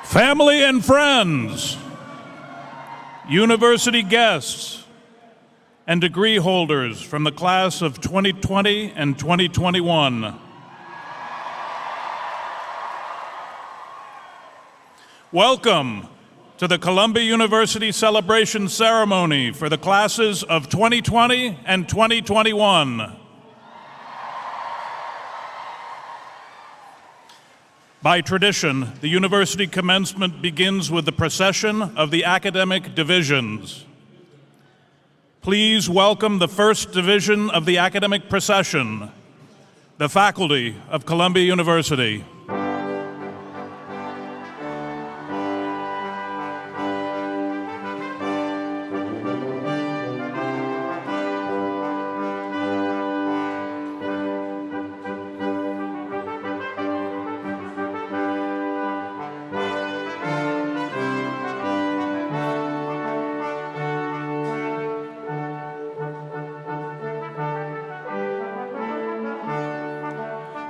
Family and friends, university guests, and degree holders from the class of 2020 and 2021. Welcome to the Columbia University Celebration Ceremony for the classes of 2020 and 2021. By tradition, the university commencement begins with the procession of the academic divisions. Please welcome the first division of the academic procession, the faculty of Columbia University.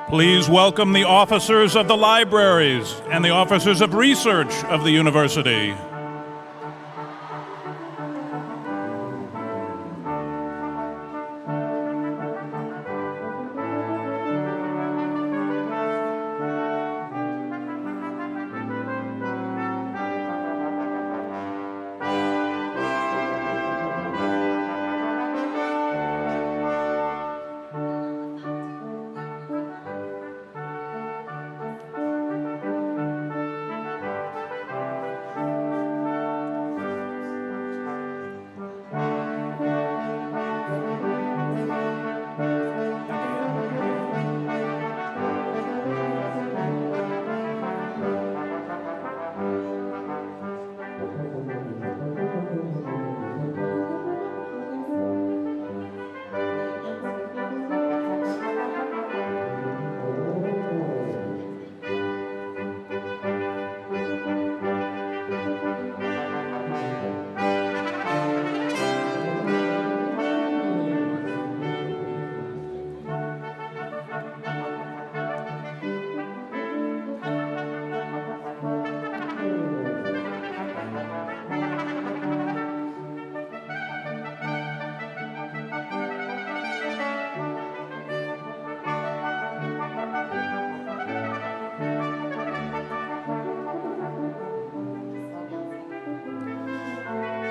Please welcome the officers of the libraries and the officers of research of the university.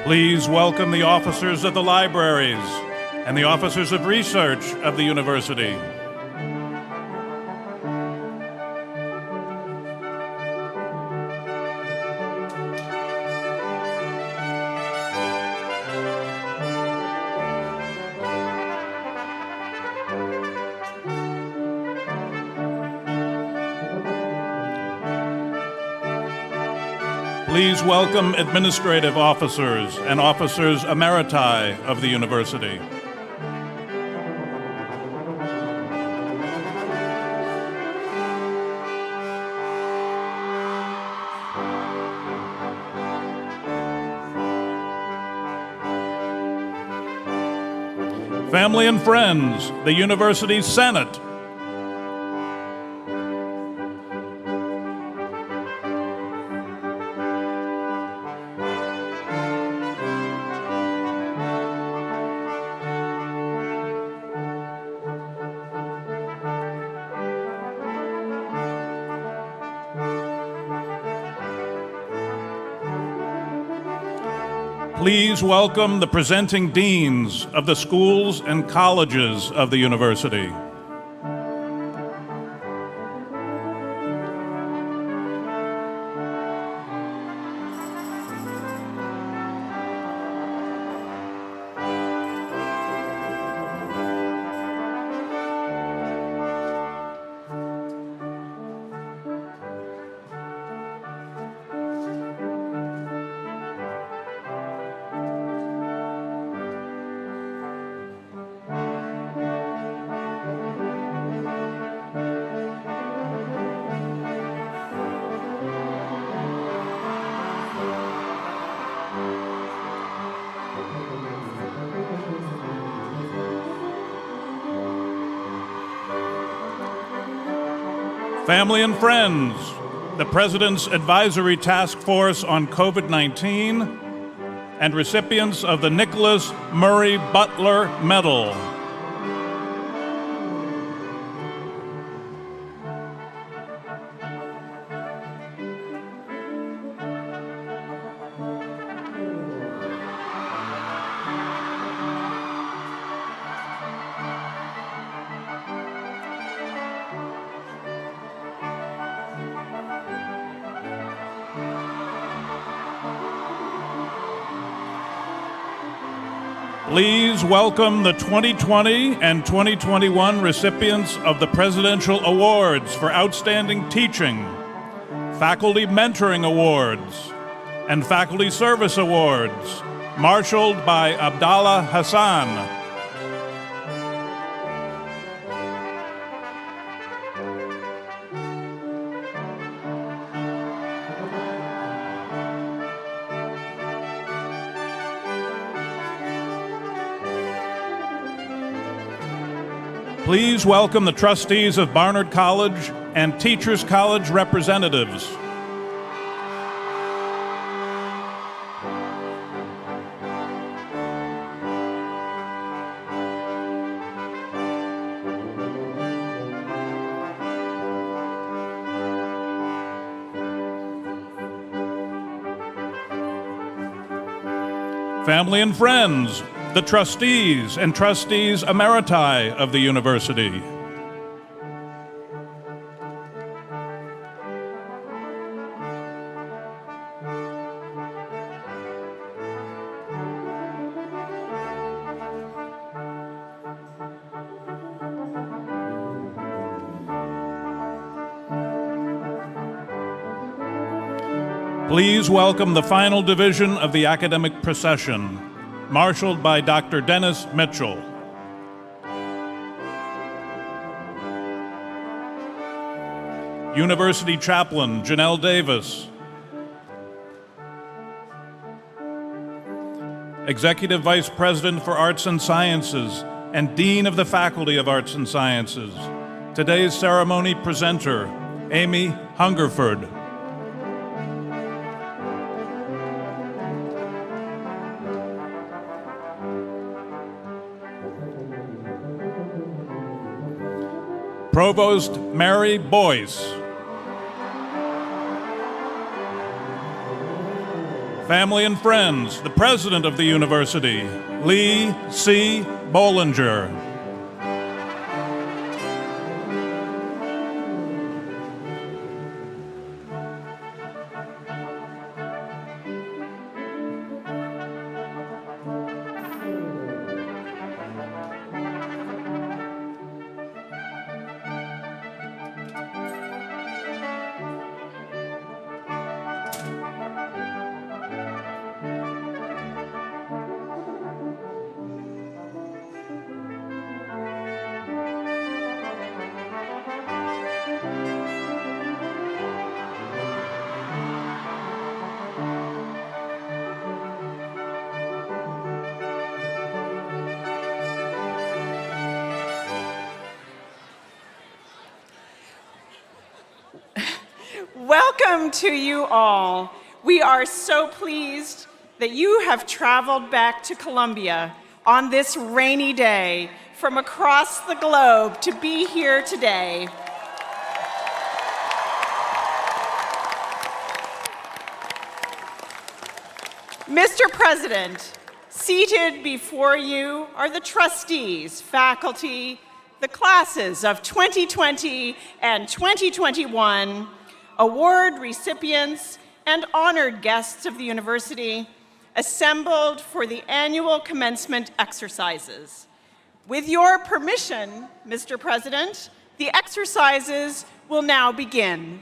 Please welcome the officers of the libraries and the officers of research of the university. Please welcome administrative officers and officers emeriti of the university. Family and friends, the university's Senate. Please welcome the presenting deans of the schools and colleges of the university. Family and friends, the President's Advisory Task Force on COVID-19, and recipients of the Nicholas Murray Butler Medal. Please welcome the 2020 and 2021 recipients of the Presidential Awards for Outstanding Teaching, Faculty Mentoring Awards, and Faculty Service Awards, marshaled by Abdallah Hassan. Please welcome the trustees of Barnard College and Teachers College representatives. Family and friends, the trustees and trustees emeriti of the university. Please welcome the final division of the academic procession, marshaled by Dr. Dennis Mitchell. University Chaplain Janelle Davis. Executive Vice President for Arts and Sciences and Dean of the Faculty of Arts and Sciences. Today's ceremony presenter, Amy Hungerford. Provost Mary Boyce. Family and friends, the president of the university, Lee C. Bollinger. Welcome to you all. We are so pleased that you have traveled back to Columbia on this rainy day from across the globe to be here today. Mr. President, seated before you are the trustees, faculty, the classes of 2020 and 2021, award recipients, and honored guests of the university assembled for the annual commencement exercises. With your permission, Mr. President, the exercises will now begin.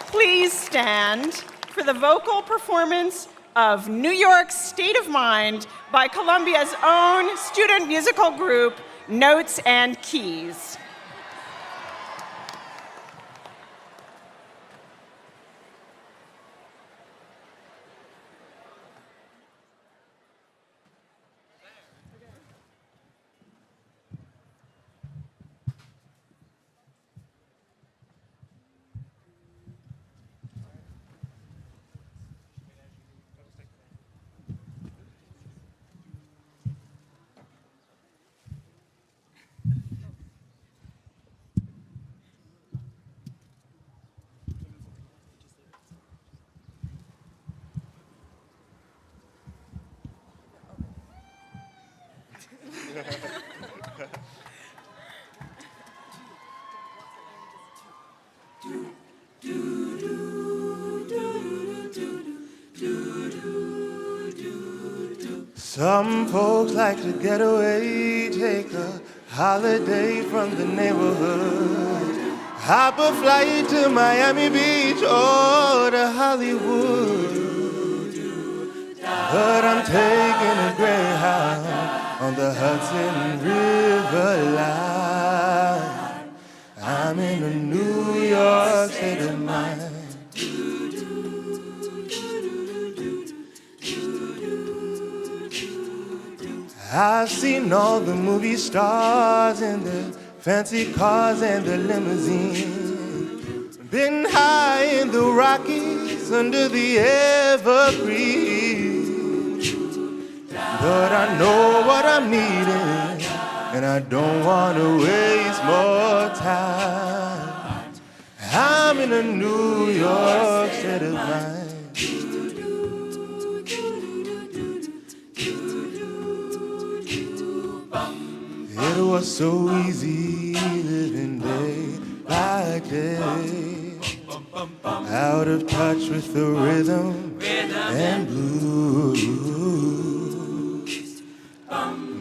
Please stand for the vocal performance of New York's State of Mind by Columbia's own student musical group, Notes and Keys. Some folks like to get away, take a holiday from the neighborhood. Hop a flight to Miami Beach or to Hollywood. But I'm taking a Greyhound on the Hudson River line. I'm in a New York state of mind. I've seen all the movie stars in their fancy cars and their limousines. Been high in the Rockies under the evergreens. But I know what I'm needing, and I don't want to waste more time. I'm in a New York state of mind. It was so easy living day by day, out of touch with the rhythm and blues.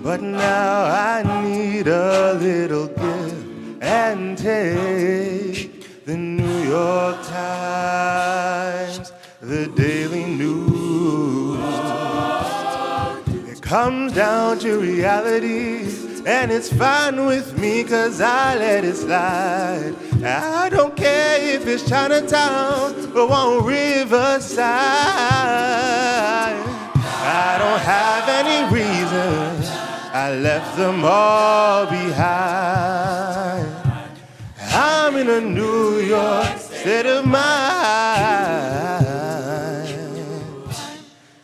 But now I need a little give and take. The New York Times, the Daily News. It comes down to reality, and it's fine with me 'cause I let it slide. I don't care if it's Chinatown or on Riverside. I don't have any reason, I left them all behind. I'm in a New York state of mind.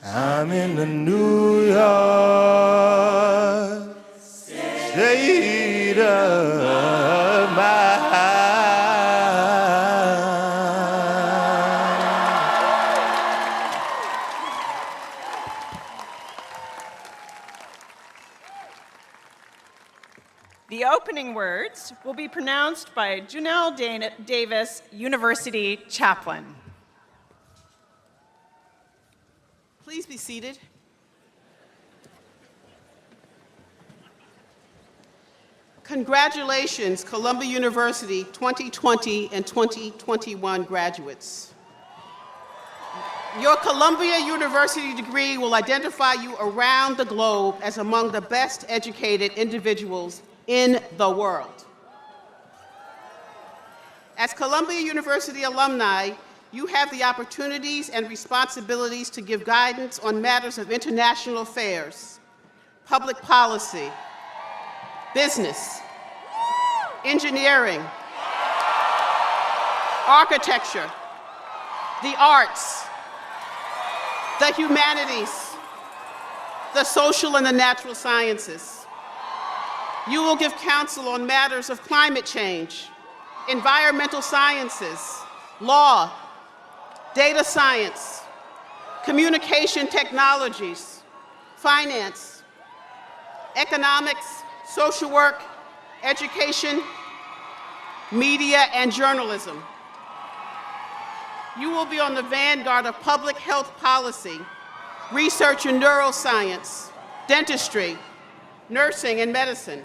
I'm in a New York state of mind. The opening words will be pronounced by Janelle Davis, University Chaplain. Please be seated. Congratulations, Columbia University 2020 and 2021 graduates. Your Columbia University degree will identify you around the globe as among the best educated individuals in the world. As Columbia University alumni, you have the opportunities and responsibilities to give guidance on matters of international affairs, public policy, business, engineering, architecture, the arts, the humanities, the social and the natural sciences. You will give counsel on matters of climate change, environmental sciences, law, data science, communication technologies, finance, economics, social work, education, media, and journalism. You will be on the vanguard of public health policy, research in neuroscience, dentistry, nursing, and medicine.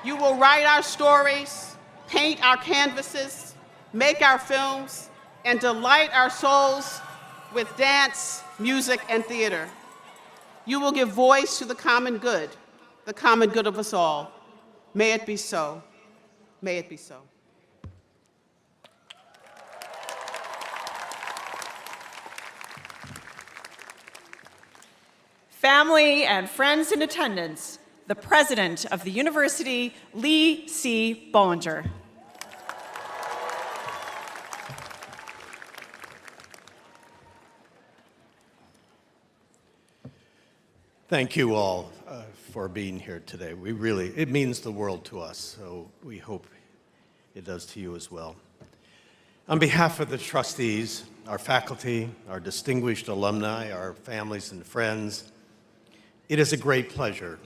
You will write our stories, paint our canvases, make our films, and delight our souls with dance, music, and theater. You will give voice to the common good of us all. May it be so. May it be so. Family and friends in attendance, the President of the University, Lee C. Bollinger. Thank you all for being here today. It means the world to us, so we hope it does to you as well. On behalf of the trustees, our faculty, our distinguished alumni, our families and friends, it is a great pleasure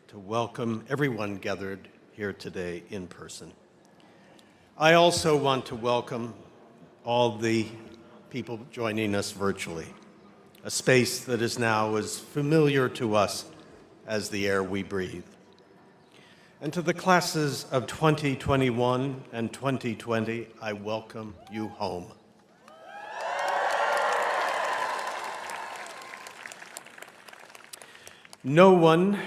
to welcome everyone gathered here today in person. I also want to welcome all the people joining us virtually, a space that is now as familiar to us as the air we breathe. And to the classes of 2021 and 2020, I welcome you home. No one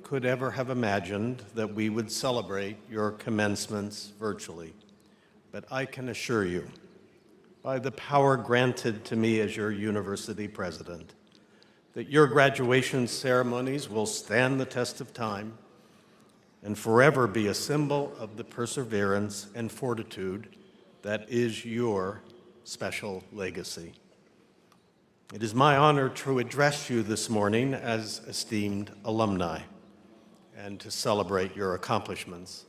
could ever have imagined that we would celebrate your commencements virtually, but I can assure you, by the power granted to me as your university president, that your graduation ceremonies will stand the test of time and forever be a symbol of the perseverance and fortitude that is your special legacy. It is my honor to address you this morning as esteemed alumni and to celebrate your accomplishments.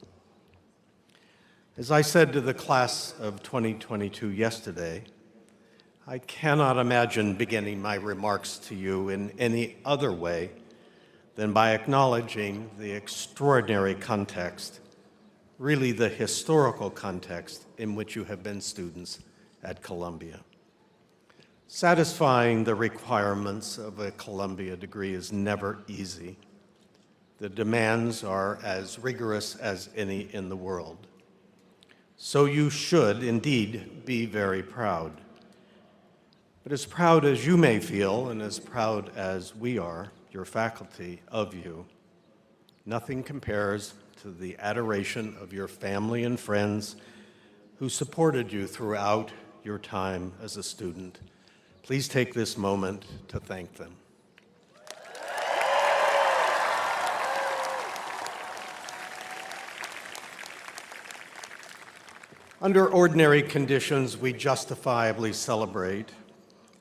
As I said to the class of 2022 yesterday, I cannot imagine beginning my remarks to you in any other way than by acknowledging the extraordinary context, really the historical context in which you have been students at Columbia. Satisfying the requirements of a Columbia degree is never easy. The demands are as rigorous as any in the world. So you should indeed be very proud. But as proud as you may feel, and as proud as we are, your faculty, of you, nothing compares to the adoration of your family and friends who supported you throughout your time as a student. Please take this moment to thank them. Under ordinary conditions, we justifiably celebrate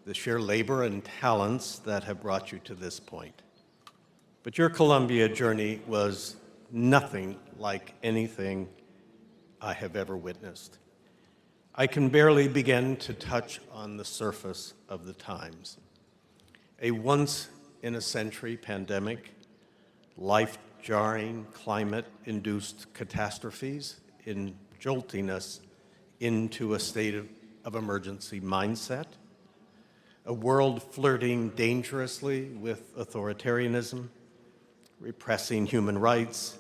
the sheer labor and talents that have brought you to this point. But your Columbia journey was nothing like anything I have ever witnessed. I can barely begin to touch on the surface of the times. A once-in-a-century pandemic, life-jarring climate-induced catastrophes in jolting us into a state of emergency mindset, a world flirting dangerously with authoritarianism, repressing human rights,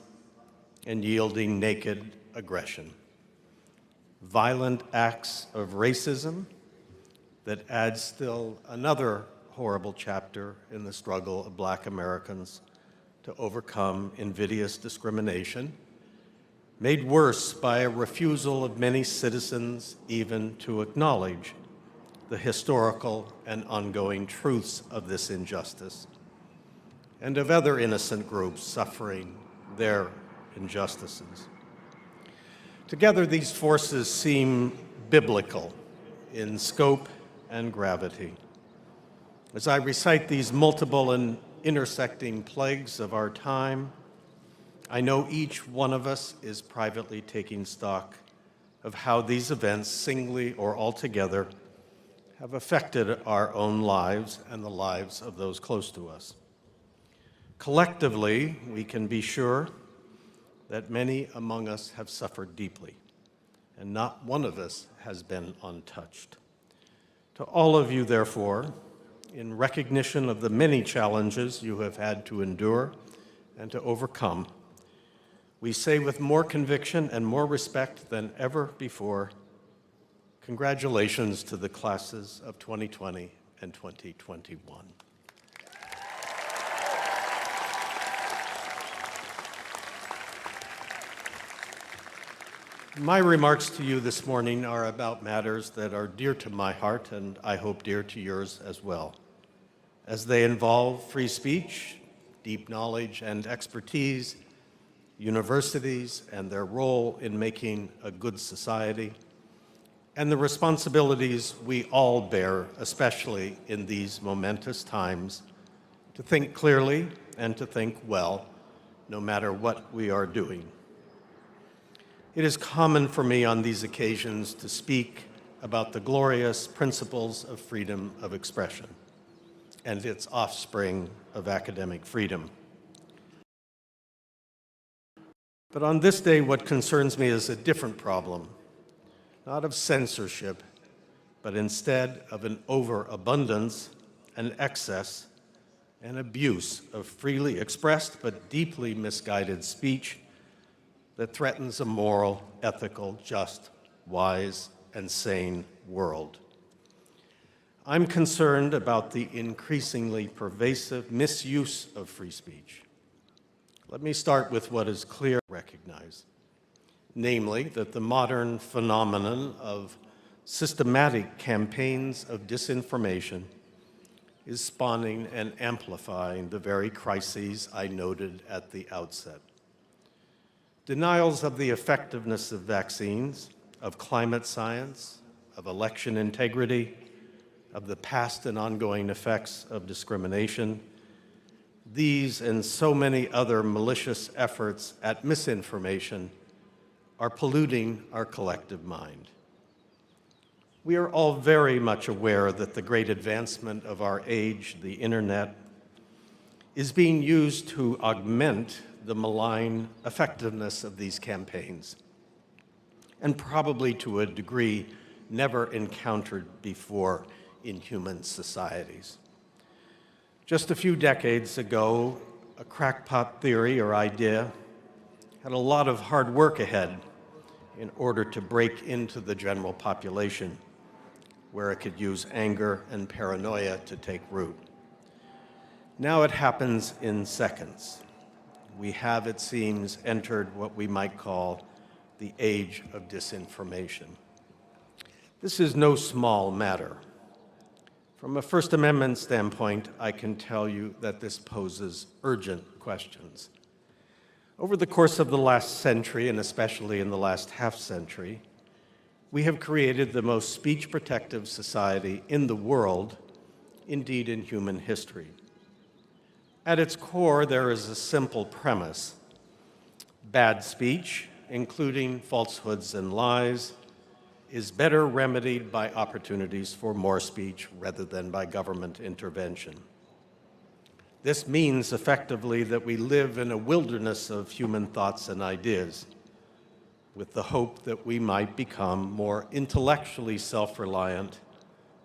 and yielding naked aggression. Violent acts of racism that add still another horrible chapter in the struggle of Black Americans to overcome invidious discrimination, made worse by a refusal of many citizens even to acknowledge the historical and ongoing truths of this injustice, and of other innocent groups suffering their injustices. Together, these forces seem biblical in scope and gravity. As I recite these multiple and intersecting plagues of our time, I know each one of us is privately taking stock of how these events, singly or altogether, have affected our own lives and the lives of those close to us. Collectively, we can be sure that many among us have suffered deeply, and not one of us has been untouched. To all of you, therefore, in recognition of the many challenges you have had to endure and to overcome, we say with more conviction and more respect than ever before, congratulations to the classes of 2020 and 2021. My remarks to you this morning are about matters that are dear to my heart and I hope dear to yours as well, as they involve free speech, deep knowledge and expertise, universities and their role in making a good society, and the responsibilities we all bear, especially in these momentous times, to think clearly and to think well, no matter what we are doing. It is common for me on these occasions to speak about the glorious principles of freedom of expression and its offspring of academic freedom. But on this day, what concerns me is a different problem, not of censorship, but instead of an overabundance, an excess, and abuse of freely expressed but deeply misguided speech that threatens a moral, ethical, just, wise, and sane world. I'm concerned about the increasingly pervasive misuse of free speech. Let me start with what is clear to recognize, namely that the modern phenomenon of systematic campaigns of disinformation is spawning and amplifying the very crises I noted at the outset. Denials of the effectiveness of vaccines, of climate science, of election integrity, of the past and ongoing effects of discrimination, these and so many other malicious efforts at misinformation are polluting our collective mind. We are all very much aware that the great advancement of our age, the internet, is being used to augment the malign effectiveness of these campaigns, and probably to a degree never encountered before in human societies. Just a few decades ago, a crackpot theory or idea had a lot of hard work ahead in order to break into the general population, where it could use anger and paranoia to take root. Now it happens in seconds. We have, it seems, entered what we might call the age of disinformation. This is no small matter. From a First Amendment standpoint, I can tell you that this poses urgent questions. Over the course of the last century, and especially in the last half-century, we have created the most speech-protective society in the world, indeed in human history. At its core, there is a simple premise. Bad speech, including falsehoods and lies, is better remedied by opportunities for more speech rather than by government intervention. This means effectively that we live in a wilderness of human thoughts and ideas, with the hope that we might become more intellectually self-reliant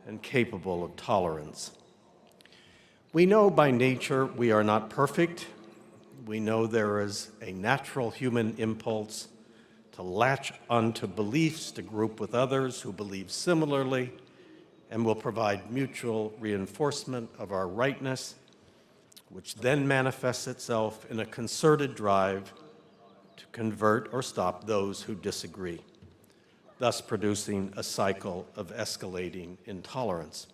and capable of tolerance. We know by nature we are not perfect. We know there is a natural human impulse to latch onto beliefs, to group with others who believe similarly, and will provide mutual reinforcement of our rightness, which then manifests itself in a concerted drive to convert or stop those who disagree, thus producing a cycle of escalating intolerance.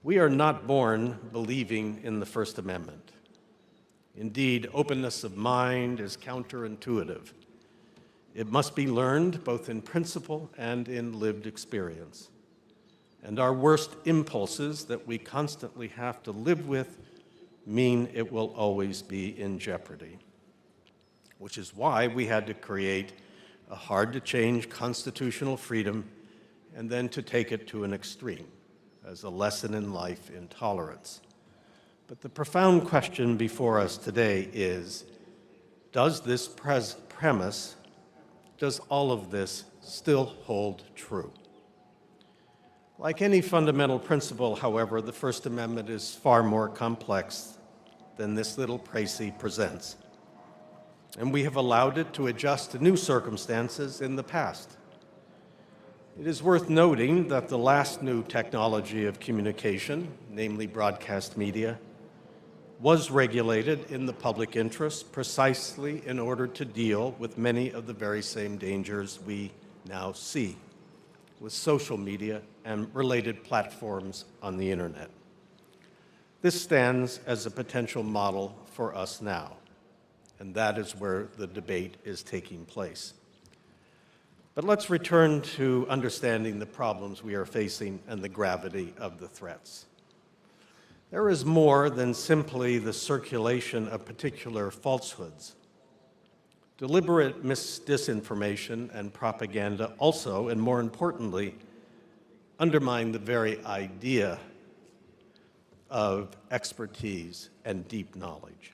We are not born believing in the First Amendment. Indeed, openness of mind is counterintuitive. It must be learned both in principle and in lived experience. And our worst impulses that we constantly have to live with mean it will always be in jeopardy, which is why we had to create a hard-to-change constitutional freedom and then to take it to an extreme as a lesson in life in tolerance. But the profound question before us today is, does this premise, does all of this still hold true? Like any fundamental principle, however, the First Amendment is far more complex than this little précis presents. And we have allowed it to adjust to new circumstances in the past. It is worth noting that the last new technology of communication, namely broadcast media, was regulated in the public interest precisely in order to deal with many of the very same dangers we now see with social media and related platforms on the internet. This stands as a potential model for us now, and that is where the debate is taking place. But let's return to understanding the problems we are facing and the gravity of the threats. There is more than simply the circulation of particular falsehoods. Deliberate disinformation and propaganda also, and more importantly, undermine the very idea of expertise and deep knowledge.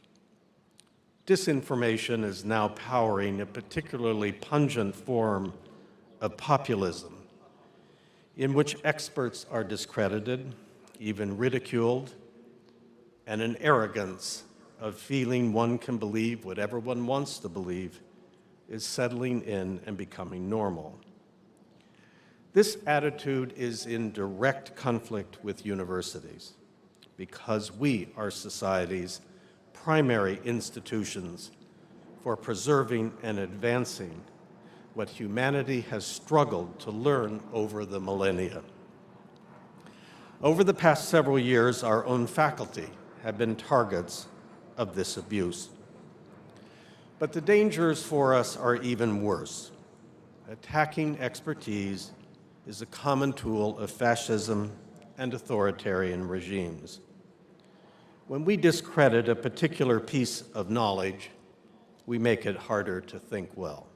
disinformation is now powering a particularly pungent form of populism in which experts are discredited, even ridiculed, and an arrogance of feeling one can believe whatever one wants to believe is settling in and becoming normal. This attitude is in direct conflict with universities because we are society's primary institutions for preserving and advancing what humanity has struggled to learn over the millennia. Over the past several years, our own faculty have been targets of this abuse. But the dangers for us are even worse. Attacking expertise is a common tool of fascism and authoritarian regimes. When we discredit a particular piece of knowledge, we make it harder to think well.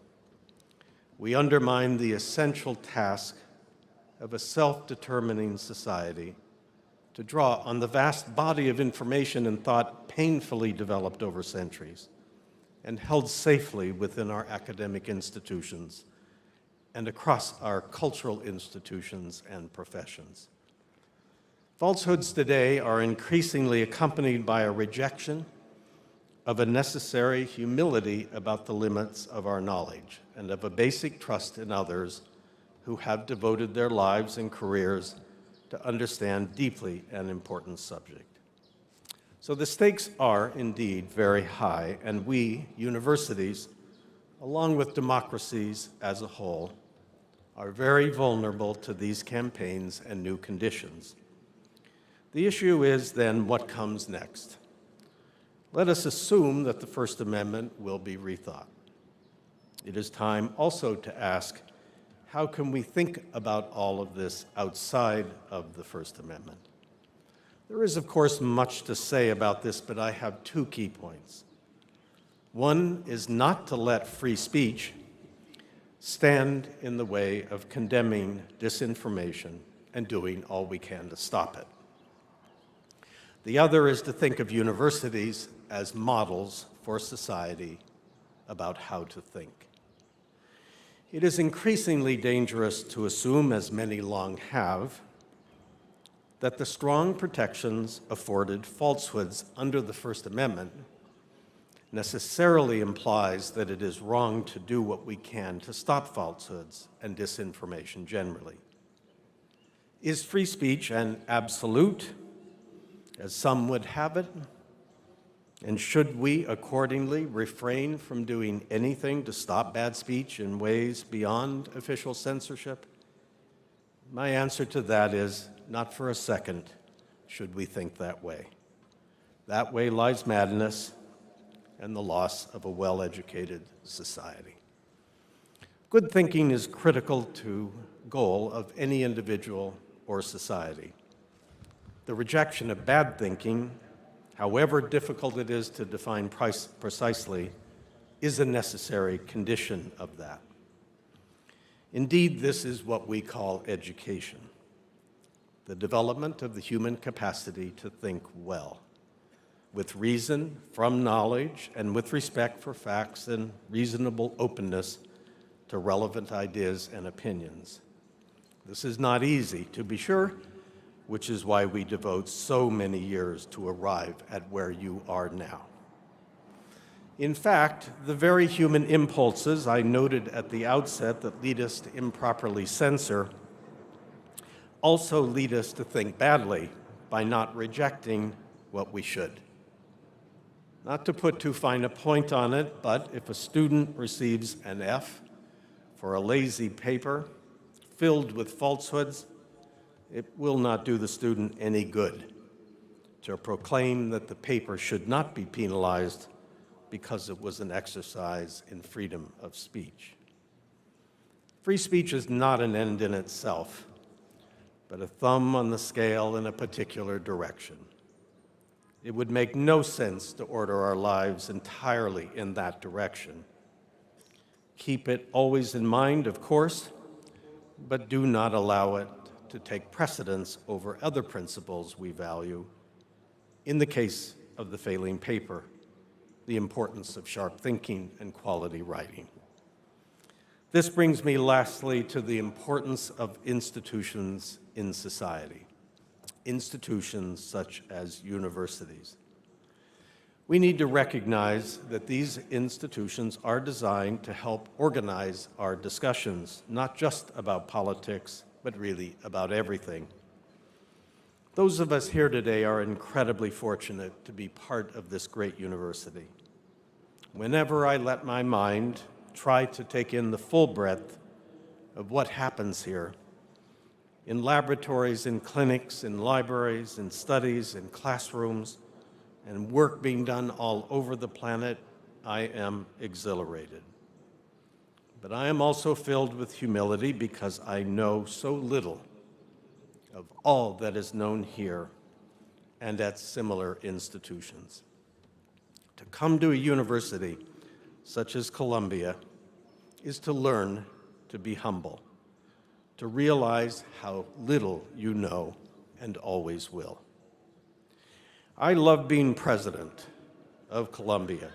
We undermine the essential task of a self-determining society to draw on the vast body of information and thought painfully developed over centuries and held safely within our academic institutions and across our cultural institutions and professions. Falsehoods today are increasingly accompanied by a rejection of a necessary humility about the limits of our knowledge and of a basic trust in others who have devoted their lives and careers to understand deeply an important subject. So the stakes are indeed very high, and we, universities, along with democracies as a whole, are very vulnerable to these campaigns and new conditions. The issue is then what comes next. Let us assume that the First Amendment will be rethought. It is time also to ask, how can we think about all of this outside of the First Amendment? There is, of course, much to say about this, but I have two key points. One is not to let free speech stand in the way of condemning disinformation and doing all we can to stop it. The other is to think of universities as models for society about how to think. It is increasingly dangerous to assume, as many long have, that the strong protections afforded falsehoods under the First Amendment necessarily implies that it is wrong to do what we can to stop falsehoods and disinformation generally. Is free speech an absolute, as some would have it? And should we accordingly refrain from doing anything to stop bad speech in ways beyond official censorship? My answer to that is, not for a second should we think that way. That way lies madness and the loss of a well-educated society. Good thinking is critical to the goal of any individual or society. The rejection of bad thinking, however difficult it is to define precisely, is a necessary condition of that. Indeed, this is what we call education, the development of the human capacity to think well, with reason, from knowledge, and with respect for facts and reasonable openness to relevant ideas and opinions. This is not easy, to be sure, which is why we devote so many years to arrive at where you are now. In fact, the very human impulses I noted at the outset that lead us to improperly censor also lead us to think badly by not rejecting what we should. Not to put too fine a point on it, but if a student receives an F for a lazy paper filled with falsehoods, it will not do the student any good to proclaim that the paper should not be penalized because it was an exercise in freedom of speech. Free speech is not an end in itself, but a thumb on the scale in a particular direction. It would make no sense to order our lives entirely in that direction. Keep it always in mind, of course, but do not allow it to take precedence over other principles we value. In the case of the failing paper, the importance of sharp thinking and quality writing. This brings me lastly to the importance of institutions in society, institutions such as universities. We need to recognize that these institutions are designed to help organize our discussions, not just about politics, but really about everything. Those of us here today are incredibly fortunate to be part of this great university. Whenever I let my mind try to take in the full breadth of what happens here, in laboratories, in clinics, in libraries, in studies, in classrooms, and work being done all over the planet, I am exhilarated. But I am also filled with humility because I know so little of all that is known here and at similar institutions. To come to a university such as Columbia is to learn to be humble, to realize how little you know and always will. I love being president of Columbia.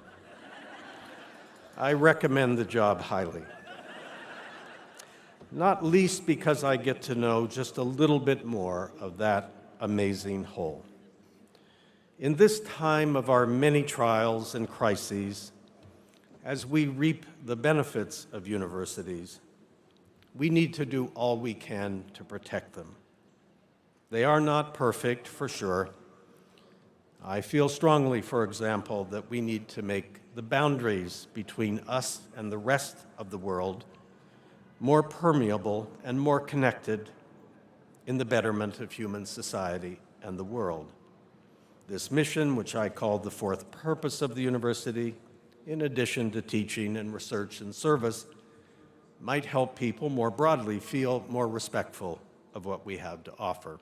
I recommend the job highly, not least because I get to know just a little bit more of that amazing whole. In this time of our many trials and crises, as we reap the benefits of universities, we need to do all we can to protect them. They are not perfect, for sure. I feel strongly, for example, that we need to make the boundaries between us and the rest of the world more permeable and more connected in the betterment of human society and the world. This mission, which I call the fourth purpose of the university, in addition to teaching and research and service, might help people more broadly feel more respectful of what we have to offer.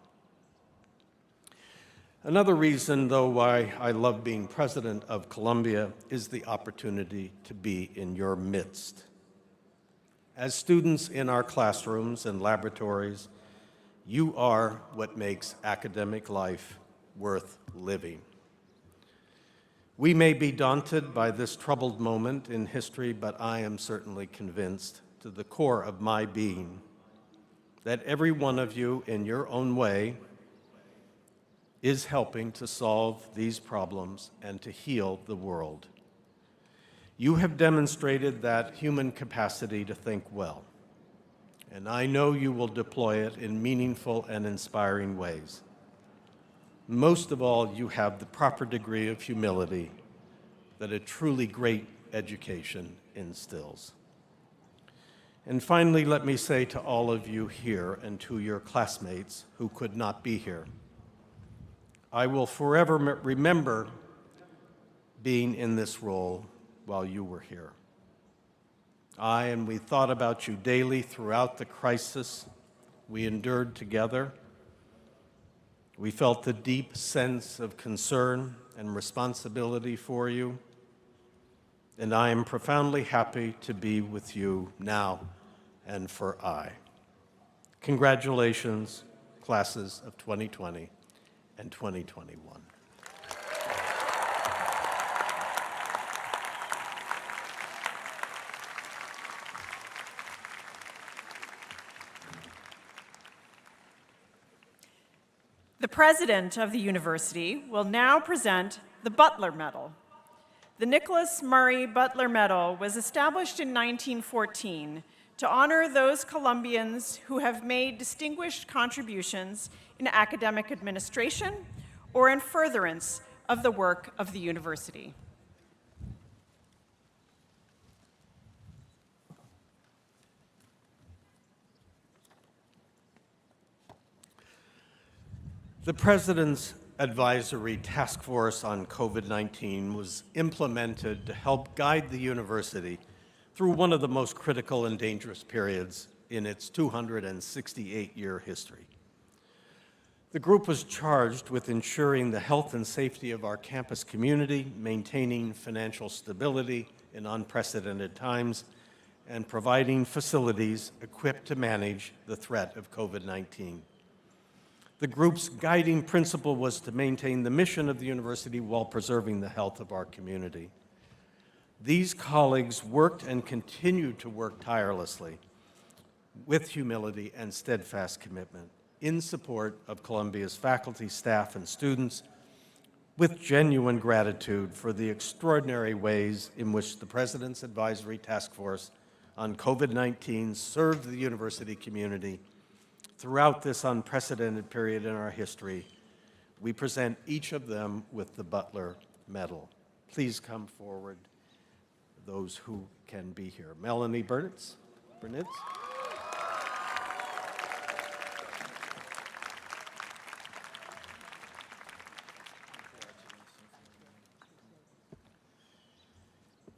Another reason, though, why I love being president of Columbia is the opportunity to be in your midst. As students in our classrooms and laboratories, you are what makes academic life worth living. We may be daunted by this troubled moment in history, but I am certainly convinced to the core of my being that every one of you, in your own way, is helping to solve these problems and to heal the world. You have demonstrated that human capacity to think well, and I know you will deploy it in meaningful and inspiring ways. Most of all, you have the proper degree of humility that a truly great education instills. And finally, let me say to all of you here and to your classmates who could not be here, I will forever remember being in this role while you were here. We thought about you daily throughout the crisis we endured together. We felt the deep sense of concern and responsibility for you, and I am profoundly happy to be with you now and for aye. Congratulations, classes of 2020 and 2021. The president of the university will now present the Butler Medal. The Nicholas Murray Butler Medal was established in 1914 to honor those Columbians who have made distinguished contributions in academic administration or in furtherance of the work of the university. The President's Advisory Task Force on COVID-19 was implemented to help guide the university through one of the most critical and dangerous periods in its 268-year history. The group was charged with ensuring the health and safety of our campus community, maintaining financial stability in unprecedented times, and providing facilities equipped to manage the threat of COVID-19. The group's guiding principle was to maintain the mission of the university while preserving the health of our community. These colleagues worked and continue to work tirelessly with humility and steadfast commitment in support of Columbia's faculty, staff, and students, with genuine gratitude for the extraordinary ways in which the President's Advisory Task Force on COVID-19 served the university community throughout this unprecedented period in our history. We present each of them with the Butler Medal. Please come forward, those who can be here. Melanie Bernitz.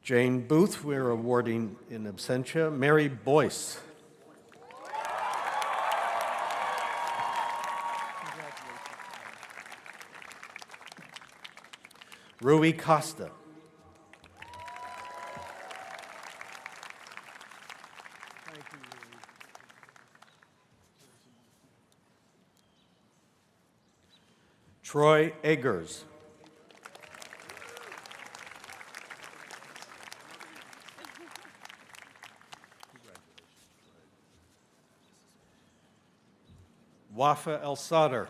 Jane Booth, we're awarding in absentia. Mary Boyce. Rui Costa. Troy Eggers. Wafa El Sadr.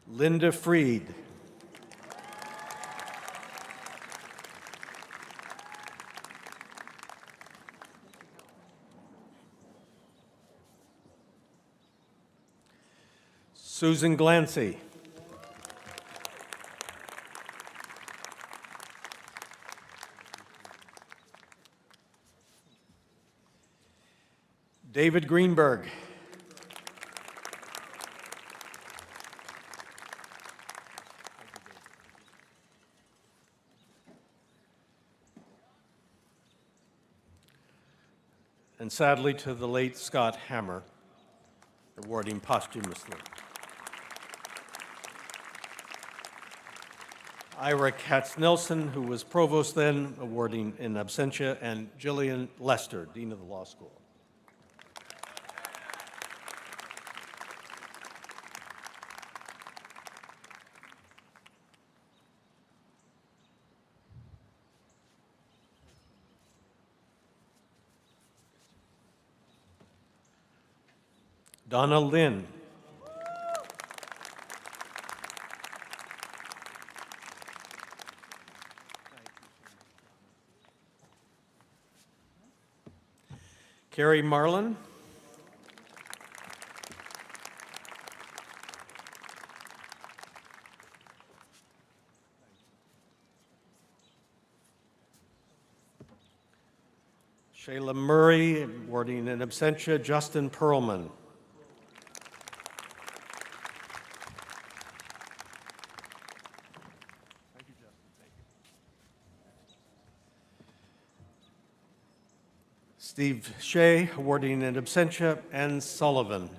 Linda Freed. Susan Glancy. David Greenberg. And sadly, to the late Scott Hammer, awarding posthumously. Ira Katz-Nelson, who was provost then, awarding in absentia, and Jillian Lester, dean of the law school. Donna Lynn. Carrie Marlin. Shayla Murray, awarding in absentia. Justin Perlman. Steve Shea, awarding in absentia. Ann Sullivan.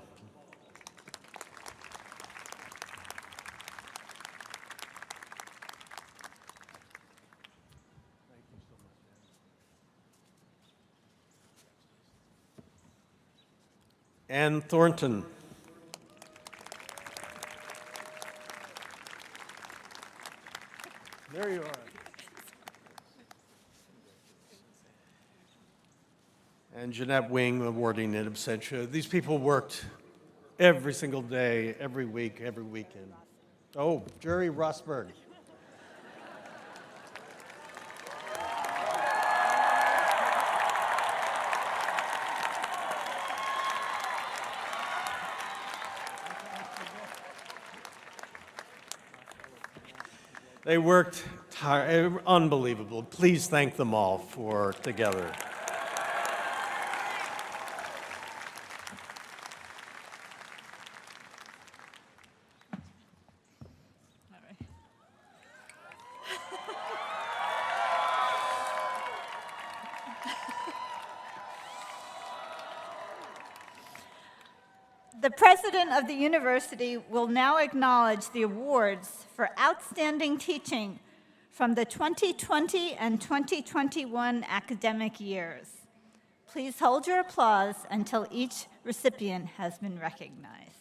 Ann Thornton. There you are. And Jeanette Wing, awarding in absentia. These people worked every single day, every week, every weekend. Oh, Jerry Rosberg. They worked unbelievable. Please thank them all for together. The president of the university will now acknowledge the awards for outstanding teaching from the 2020 and 2021 academic years. Please hold your applause until each recipient has been recognized.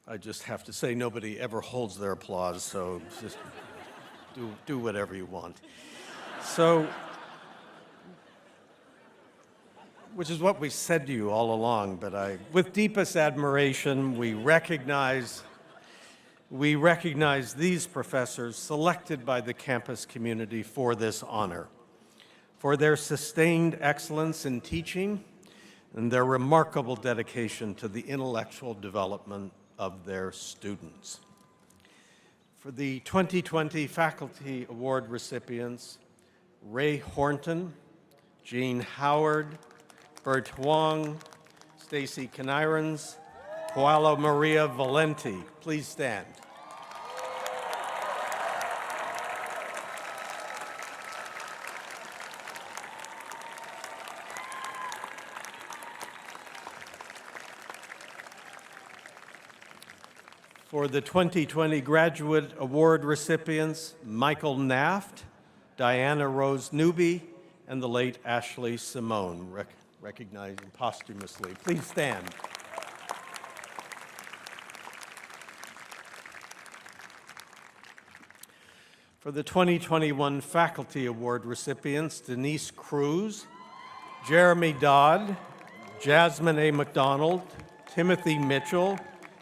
I just have to say nobody ever holds their applause, so just do whatever you want. So, which is what we said to you all along, but with deepest admiration, we recognize these professors selected by the campus community for this honor, for their sustained excellence in teaching and their remarkable dedication to the intellectual development of their students. For the 2020 Faculty Award recipients, Ray Hornton, Jean Howard, Bert Wong, Stacy Canirons, Paolo Maria Valenti. Please stand. For the 2020 Graduate Award recipients, Michael Naft, Diana Rose Newby, and the late Ashley Simone, recognized posthumously. Please stand. For the 2021 Faculty Award recipients, Denise Cruz, Jeremy Dodd, Jasmine A. McDonald, Timothy Mitchell,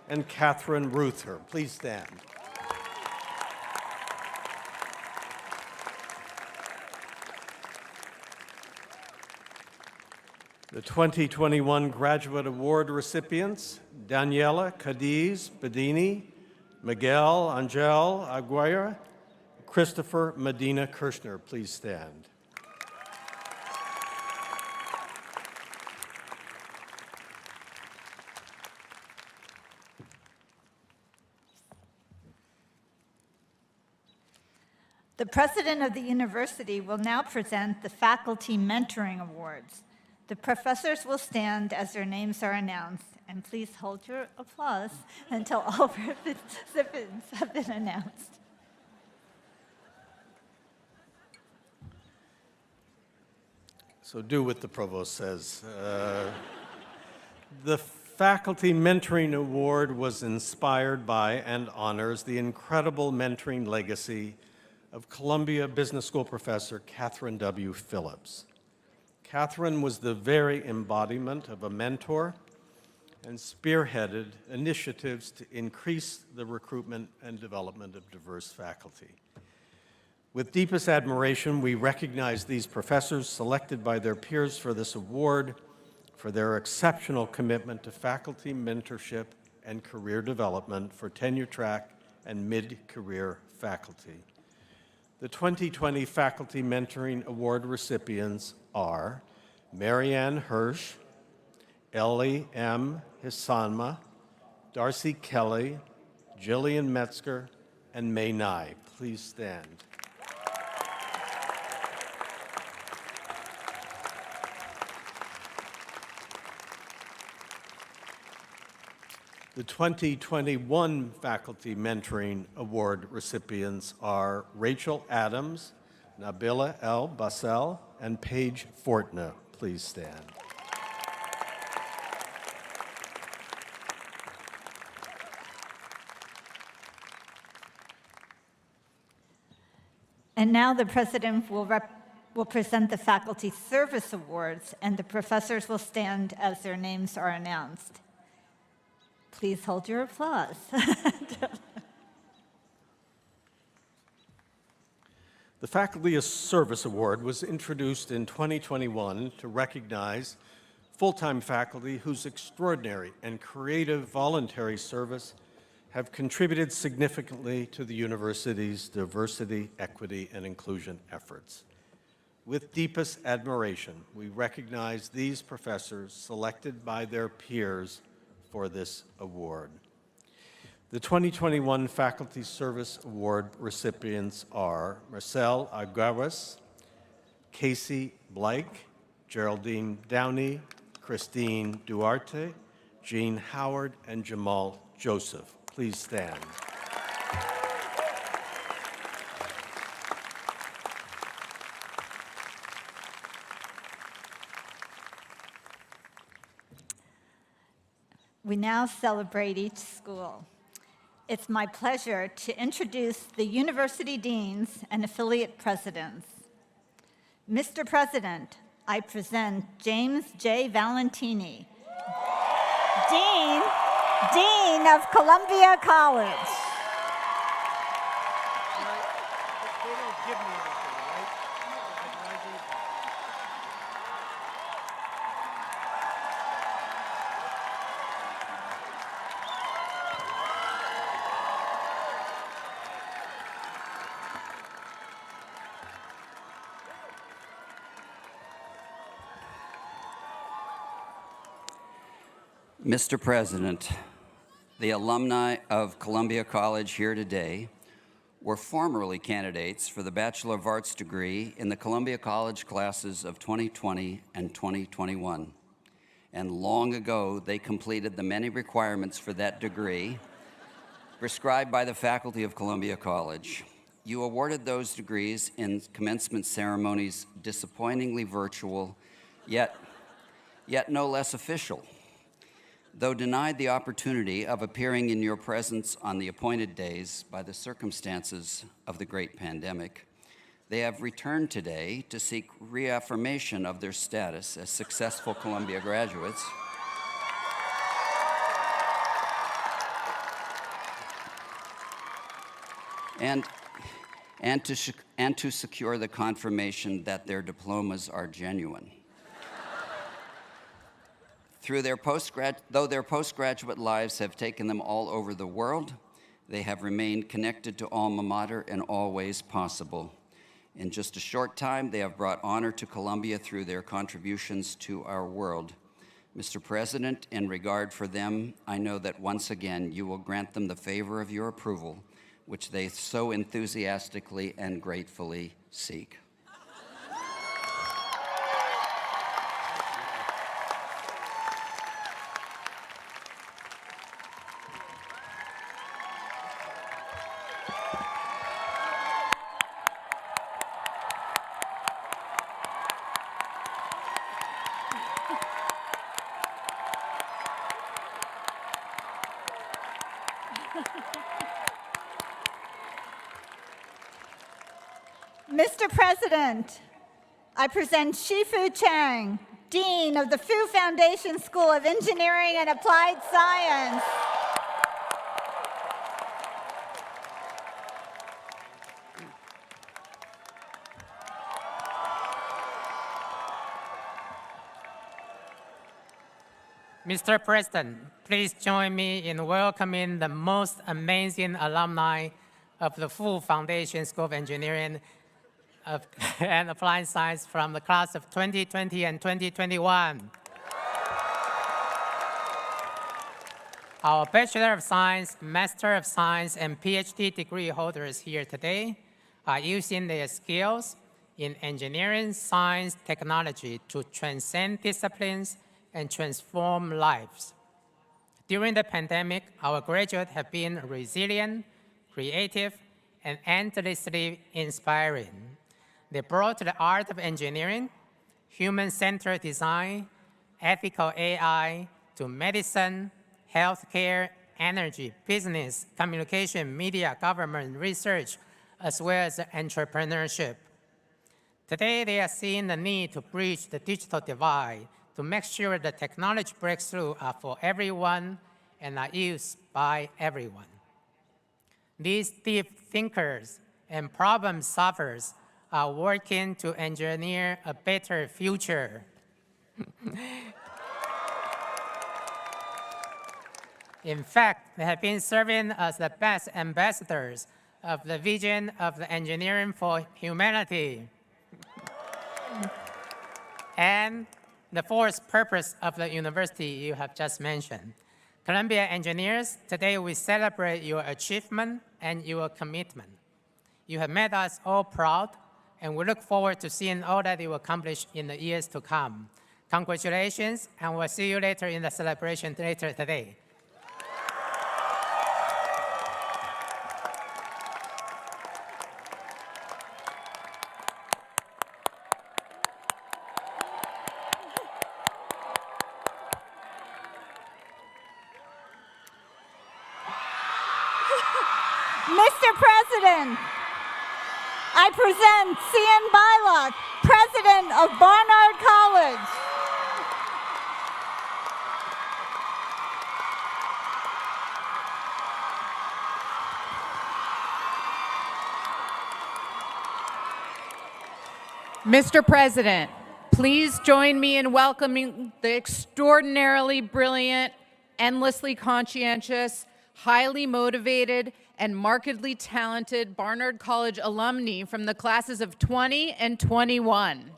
and Catherine Ruther. Please stand. The 2021 Graduate Award recipients, Daniela Cadiz Bedini, Miguel Angel Aguirre, Christopher Medina Kirshner. Please stand. The president of the university will now present the Faculty Mentoring Awards. The professors will stand as their names are announced, and please hold your applause until all recipients have been announced. So do what the provost says. The Faculty Mentoring Award was inspired by and honors the incredible mentoring legacy of Columbia Business School professor Catherine W. Phillips. Catherine was the very embodiment of a mentor and spearheaded initiatives to increase the recruitment and development of diverse faculty. With deepest admiration, we recognize these professors selected by their peers for this award for their exceptional commitment to faculty mentorship and career development for tenure track and mid-career faculty. The 2020 Faculty Mentoring Award recipients are Marianne Hirsch, Ellie M. Hisanma, Darcy Kelly, Jillian Metzger, and May Nye. Please stand. The 2021 Faculty Mentoring Award recipients are Rachel Adams, Nabila L. Bassel, and Paige Fortna. Please stand. And now the president will present the Faculty Service Awards, and the professors will stand as their names are announced. Please hold your applause. The Faculty Service Award was introduced in 2021 to recognize full-time faculty whose extraordinary and creative voluntary service have contributed significantly to the university's diversity, equity, and inclusion efforts. With deepest admiration, we recognize these professors selected by their peers for this award. The 2021 Faculty Service Award recipients are Marcel Aguares, Casey Blake, Geraldine Downey, Christine Duarte, Jean Howard, and Jamal Joseph. Please stand. we now celebrate each school. It's my pleasure to introduce the university deans and affiliate presidents. Mr. President, I present James J. Valentini, Dean of Columbia College. They don't give me anything, right? Mr. President, the alumni of Columbia College here today were formerly candidates for the Bachelor of Arts degree in the Columbia College classes of 2020 and 2021. And long ago, they completed the many requirements for that degree prescribed by the faculty of Columbia College. You awarded those degrees in commencement ceremonies disappointingly virtual, yet no less official. Though denied the opportunity of appearing in your presence on the appointed days by the circumstances of the great pandemic, they have returned today to seek reaffirmation of their status as successful Columbia graduates and to secure the confirmation that their diplomas are genuine. Though their postgraduate lives have taken them all over the world, they have remained connected to alma mater in all ways possible. In just a short time, they have brought honor to Columbia through their contributions to our world. Mr. President, in regard for them, I know that once again you will grant them the favor of your approval, which they so enthusiastically and gratefully seek. Mr. President, I present Shifu Chang, Dean of the Fu Foundation School of Engineering and Applied Science. Mr. President, please join me in welcoming the most amazing alumni of the Fu Foundation School of Engineering and Applied Science from the class of 2020 and 2021. Our Bachelor of Science, Master of Science, and PhD degree holders here today are using their skills in engineering, science, technology to transcend disciplines and transform lives. During the pandemic, our graduates have been resilient, creative, and endlessly inspiring. They brought the art of engineering, human-centered design, ethical AI to medicine, healthcare, energy, business, communication, media, government, research, as well as entrepreneurship. Today, they are seeing the need to bridge the digital divide to make sure the technology breakthroughs are for everyone and are used by everyone. These deep thinkers and problem solvers are working to engineer a better future. In fact, they have been serving as the best ambassadors of the vision of the engineering for humanity. And the fourth purpose of the university you have just mentioned. Columbia engineers, today we celebrate your achievement and your commitment. You have made us all proud, and we look forward to seeing all that you accomplish in the years to come. Congratulations, and we'll see you later in the celebration later today. Mr. President, I present C.N. Bylock, President of Barnard College. Mr. President, please join me in welcoming the extraordinarily brilliant, endlessly conscientious, highly motivated, and markedly talented Barnard College alumni from the classes of 20 and 21.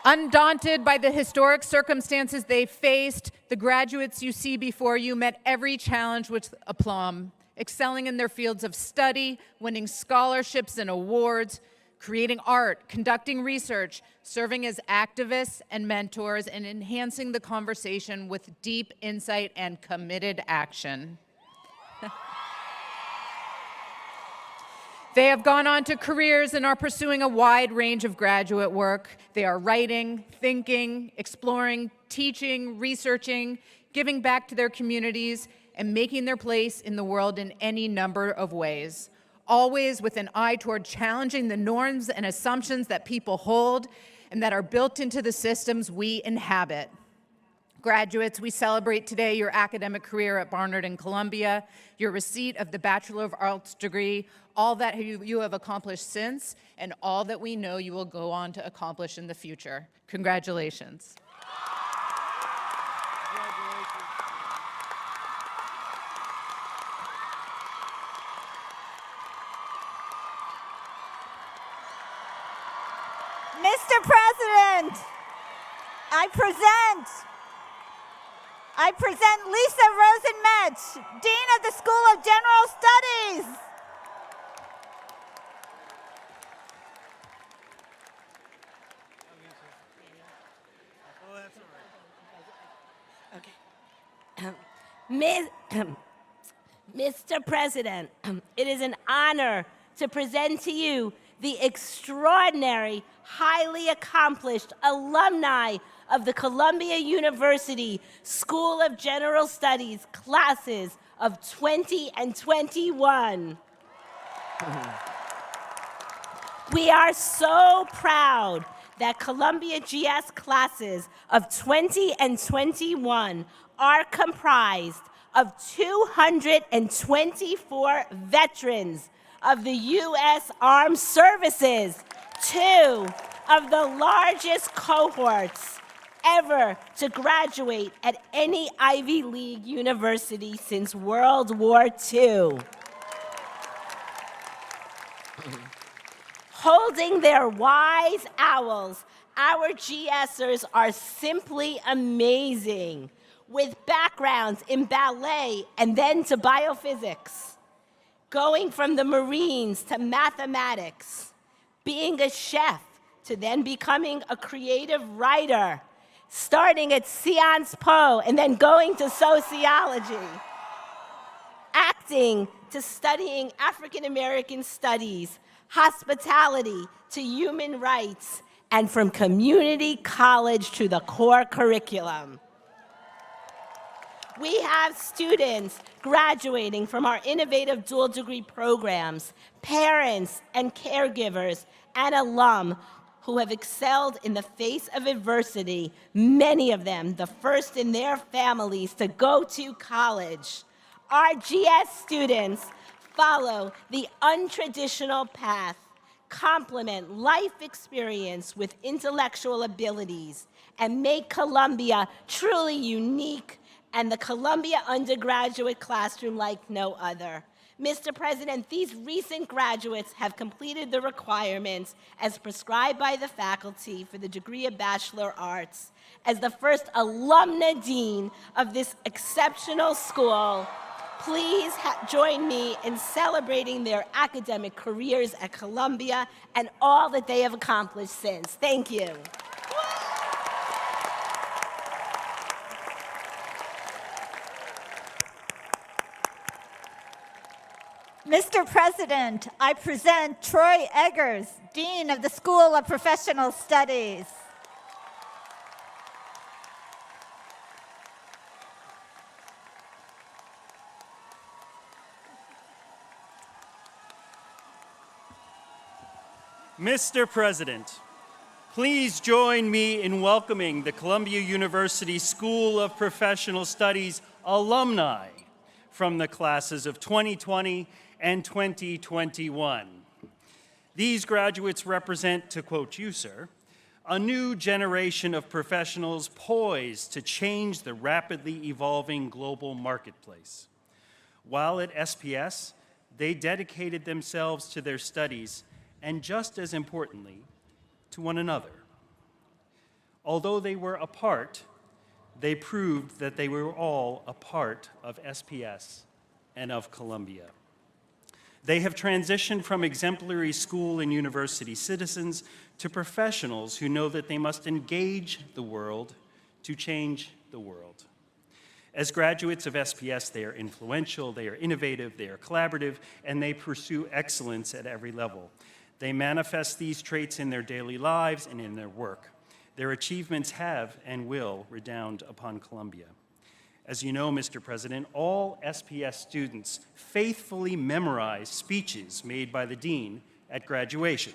Undaunted by the historic circumstances they faced, the graduates you see before you met every challenge with aplomb, excelling in their fields of study, winning scholarships and awards, creating art, conducting research, serving as activists and mentors, and enhancing the conversation with deep insight and committed action. They have gone on to careers and are pursuing a wide range of graduate work. They are writing, thinking, exploring, teaching, researching, giving back to their communities, and making their place in the world in any number of ways, always with an eye toward challenging the norms and assumptions that people hold and that are built into the systems we inhabit. Graduates, we celebrate today your academic career at Barnard and Columbia, your receipt of the Bachelor of Arts degree, all that you have accomplished since, and all that we know you will go on to accomplish in the future. Congratulations. Mr. President, I present Lisa Rosenmetz, Dean of the School of General Studies. Mr. President, it is an honor to present to you the extraordinary, highly accomplished alumni of the Columbia University School of General Studies classes of 20 and 21. We are so proud that Columbia GS classes of 20 and 21 are comprised of 224 veterans of the U.S. Armed Services, two of the largest cohorts ever to graduate at any Ivy League university since World War II. Holding their wise owls, our GSers are simply amazing, with backgrounds in ballet and then to biophysics, going from the Marines to mathematics, being a chef to then becoming a creative writer, starting at Sciences Po and then going to sociology, acting to studying African American studies, hospitality to human rights, and from community college to the core curriculum. We have students graduating from our innovative dual degree programs, parents and caregivers, and alum who have excelled in the face of adversity, many of them the first in their families to go to college. Our GS students follow the untraditional path, complement life experience with intellectual abilities, and make Columbia truly unique and the Columbia undergraduate classroom like no other. Mr. President, these recent graduates have completed the requirements as prescribed by the faculty for the degree of Bachelor of Arts. As the first alumna dean of this exceptional school, please join me in celebrating their academic careers at Columbia and all that they have accomplished since. Thank you. Mr. President, I present Troy Eggers, Dean of the School of Professional Studies. Mr. President, please join me in welcoming the Columbia University School of Professional Studies alumni from the classes of 2020 and 2021. These graduates represent, to quote you, sir, a new generation of professionals poised to change the rapidly evolving global marketplace. While at SPS, they dedicated themselves to their studies and, just as importantly, to one another. Although they were apart, they proved that they were all a part of SPS and of Columbia. They have transitioned from exemplary school and university citizens to professionals who know that they must engage the world to change the world. As graduates of SPS, they are influential, they are innovative, they are collaborative, and they pursue excellence at every level. They manifest these traits in their daily lives and in their work. Their achievements have and will redound upon Columbia. As you know, Mr. President, all SPS students faithfully memorize speeches made by the dean at graduation.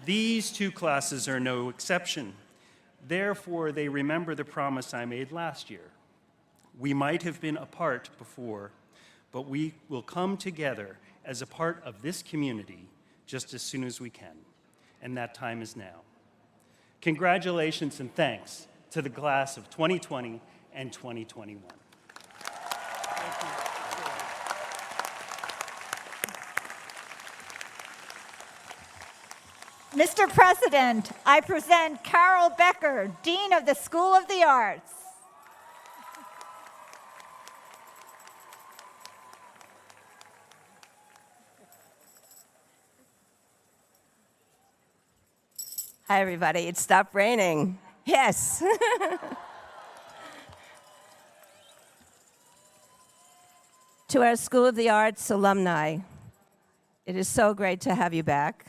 These two classes are no exception. Therefore, they remember the promise I made last year. We might have been apart before, but we will come together as a part of this community just as soon as we can, and that time is now. Congratulations and thanks to the class of 2020 and 2021. Mr. President, I present Carol Becker, Dean of the School of the Arts. Hi, everybody. It stopped raining. Yes. To our School of the Arts alumni, it is so great to have you back.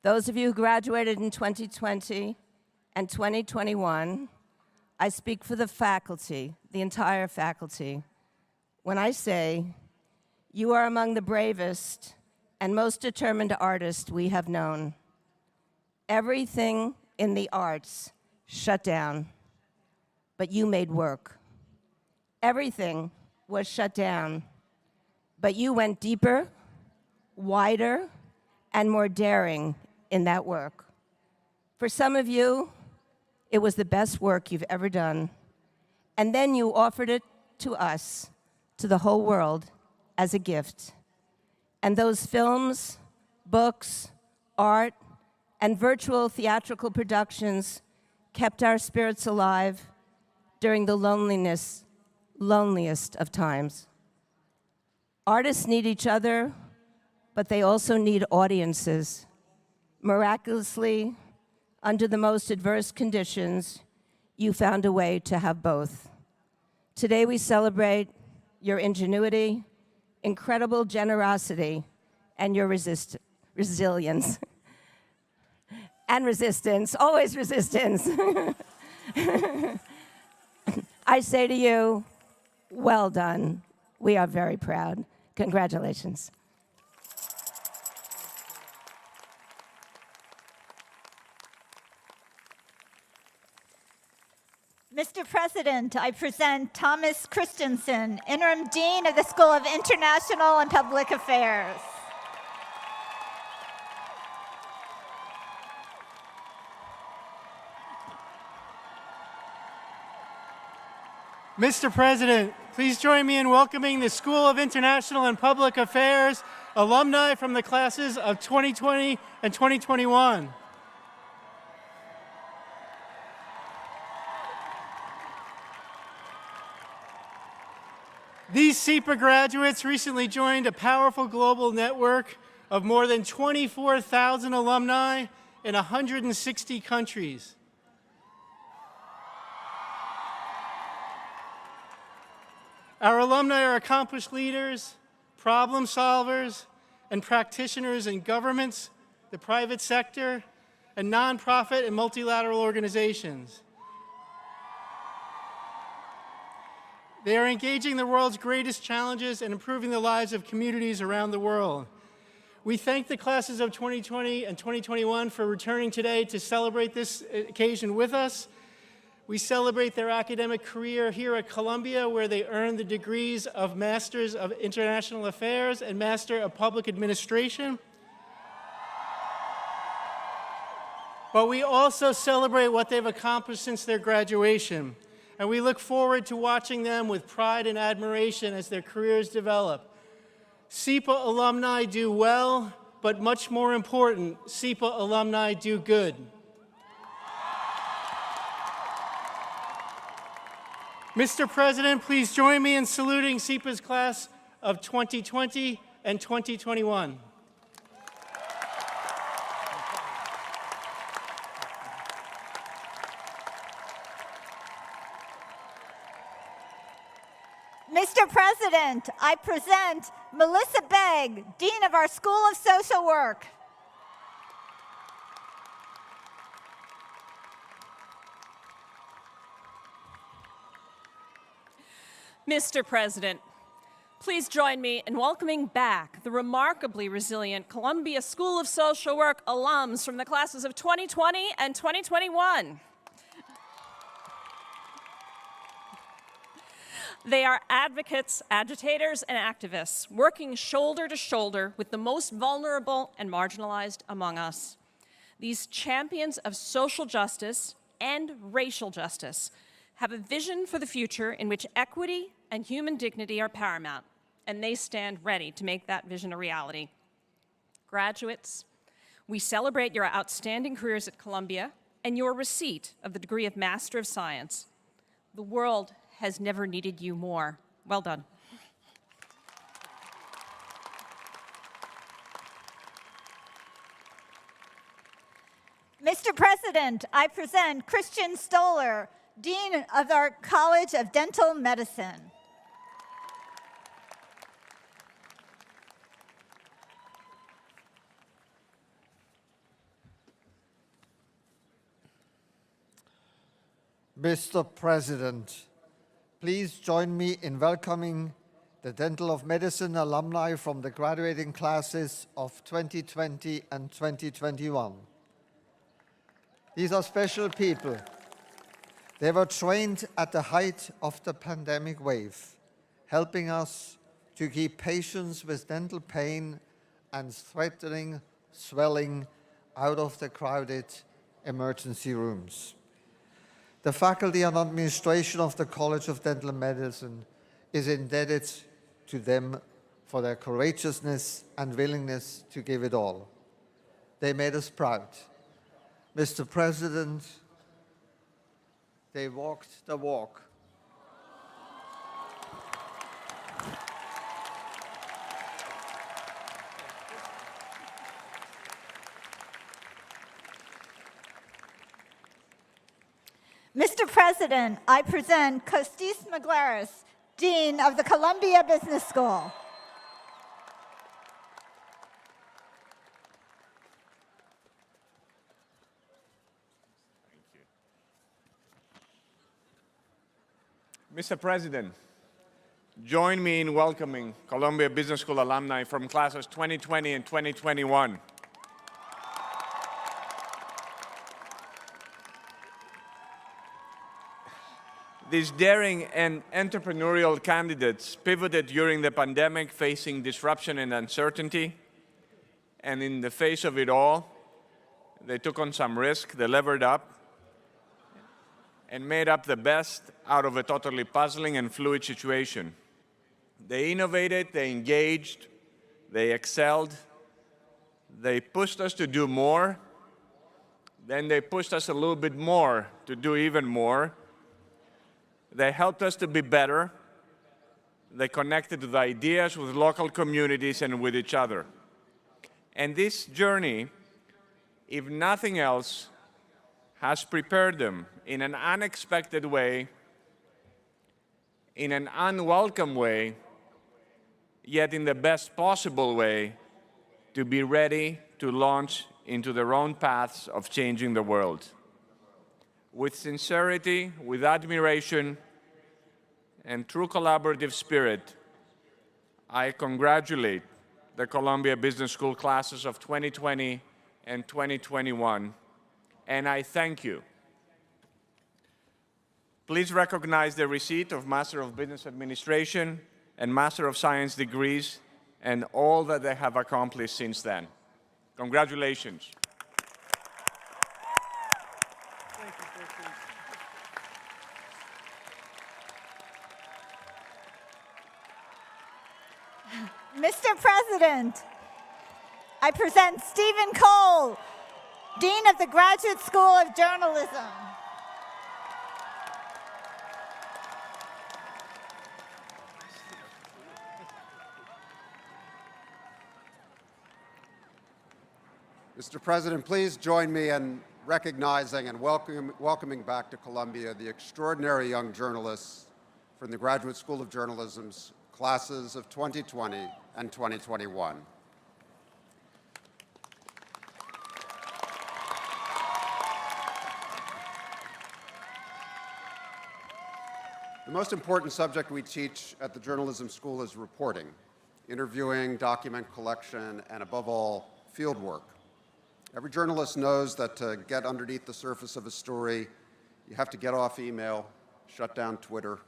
Those of you who graduated in 2020 and 2021, I speak for the faculty, the entire faculty, when I say you are among the bravest and most determined artists we have known. Everything in the arts shut down, but you made work. Everything was shut down, but you went deeper, wider, and more daring in that work. For some of you, it was the best work you've ever done, and then you offered it to us, to the whole world, as a gift. And those films, books, art, and virtual theatrical productions kept our spirits alive during the loneliest of times. Artists need each other, but they also need audiences. Miraculously, under the most adverse conditions, you found a way to have both. Today we celebrate your ingenuity, incredible generosity, and your resilience. And resistance, always resistance. I say to you, well done. We are very proud. Congratulations. Mr. President, I present Thomas Christensen, Interim Dean of the School of International and Public Affairs. Mr. President, please join me in welcoming the School of International and Public Affairs alumni from the classes of 2020 and 2021. These SEPA graduates recently joined a powerful global network of more than 24,000 alumni in 160 countries. Our alumni are accomplished leaders, problem solvers, and practitioners in governments, the private sector, and nonprofit and multilateral organizations. They are engaging the world's greatest challenges and improving the lives of communities around the world. We thank the classes of 2020 and 2021 for returning today to celebrate this occasion with us. We celebrate their academic career here at Columbia, where they earned the degrees of Masters of International Affairs and Master of Public Administration. But we also celebrate what they've accomplished since their graduation. And we look forward to watching them with pride and admiration as their careers develop. SEPA alumni do well, but much more important, SEPA alumni do good. Mr. President, please join me in saluting SEPA's class of 2020 and 2021. Mr. President, I present Melissa Begg, Dean of our School of Social Work. Mr. President, please join me in welcoming back the remarkably resilient Columbia School of Social Work alums from the classes of 2020 and 2021. They are advocates, agitators, and activists working shoulder to shoulder with the most vulnerable and marginalized among us. These champions of social justice and racial justice have a vision for the future in which equity and human dignity are paramount, and they stand ready to make that vision a reality. Graduates, we celebrate your outstanding careers at Columbia and your receipt of the degree of Master of Science. The world has never needed you more. Well done. Mr. President, I present Christian Stoller, Dean of our College of Dental Medicine. Mr. President, please join me in welcoming the Dental of Medicine alumni from the graduating classes of 2020 and 2021. These are special people. They were trained at the height of the pandemic wave, helping us to keep patients with dental pain and threatening swelling out of the crowded emergency rooms. The faculty and administration of the College of Dental Medicine is indebted to them for their courageousness and willingness to give it all. They made us proud. Mr. President, they walked the walk. Mr. President, I present Costis Maglaris, Dean of the Columbia Business School. Mr. President, join me in welcoming Columbia Business School alumni from classes 2020 and 2021. These daring and entrepreneurial candidates pivoted during the pandemic, facing disruption and uncertainty. And in the face of it all, they took on some risk, they levered up, and made up the best out of a totally puzzling and fluid situation. They innovated, they engaged, they excelled, they pushed us to do more, then they pushed us a little bit more to do even more. They helped us to be better. They connected with ideas, with local communities, and with each other. And this journey, if nothing else, has prepared them in an unexpected way, in an unwelcome way, yet in the best possible way, to be ready to launch into their own paths of changing the world. With sincerity, with admiration, and true collaborative spirit, I congratulate the Columbia Business School classes of 2020 and 2021, and I thank you. Please recognize the receipt of Master of Business Administration and Master of Science degrees and all that they have accomplished since then. Congratulations. Mr. President, I present Stephen Cole, Dean of the Graduate School of Journalism. Mr. President, please join me in recognizing and welcoming back to Columbia the extraordinary young journalists from the Graduate School of Journalism's classes of 2020 and 2021. The most important subject we teach at the journalism school is reporting, interviewing, document collection, and above all, field work. Every journalist knows that to get underneath the surface of a story, you have to get off email, shut down Twitter,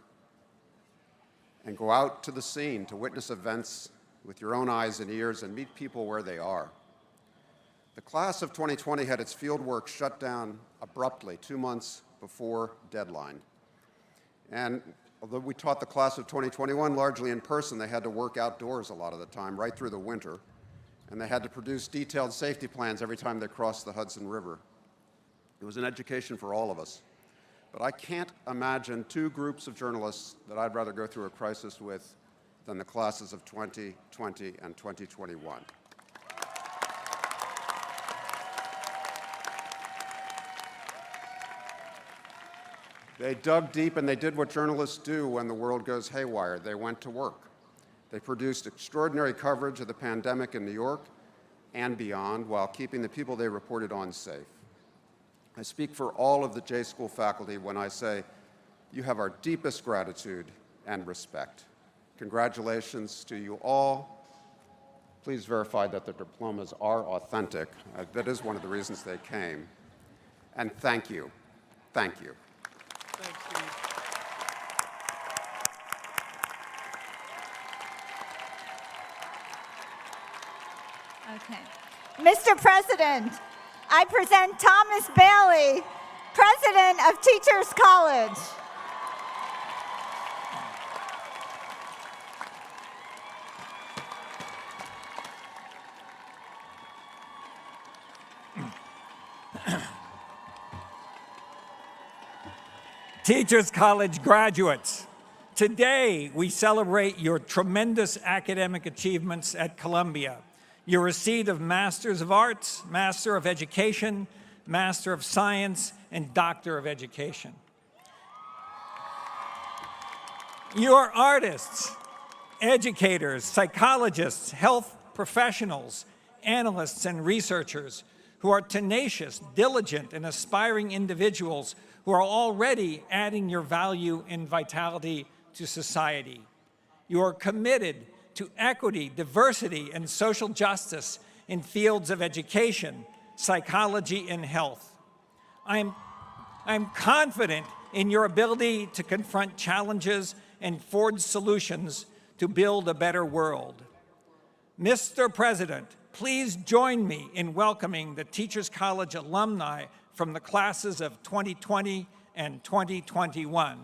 and go out to the scene to witness events with your own eyes and ears and meet people where they are. The class of 2020 had its field work shut down abruptly 2 months before deadline. And although we taught the class of 2021 largely in person, they had to work outdoors a lot of the time, right through the winter. And they had to produce detailed safety plans every time they crossed the Hudson River. It was an education for all of us. But I can't imagine two groups of journalists that I'd rather go through a crisis with than the classes of 2020 and 2021. They dug deep and they did what journalists do when the world goes haywire. They went to work. They produced extraordinary coverage of the pandemic in New York and beyond while keeping the people they reported on safe. I speak for all of the J School faculty when I say you have our deepest gratitude and respect. Congratulations to you all. Please verify that the diplomas are authentic. That is one of the reasons they came. And thank you. Thank you. Okay. Mr. President, I present Thomas Bailey, President of Teachers College. Teachers College graduates, today we celebrate your tremendous academic achievements at Columbia. Your receipt of Masters of Arts, Master of Education, Master of Science, and Doctor of Education. You are artists, educators, psychologists, health professionals, analysts, and researchers who are tenacious, diligent, and aspiring individuals who are already adding your value and vitality to society. You are committed to equity, diversity, and social justice in fields of education, psychology, and health. I'm confident in your ability to confront challenges and forge solutions to build a better world. Mr. President, please join me in welcoming the Teachers College alumni from the classes of 2020 and 2021.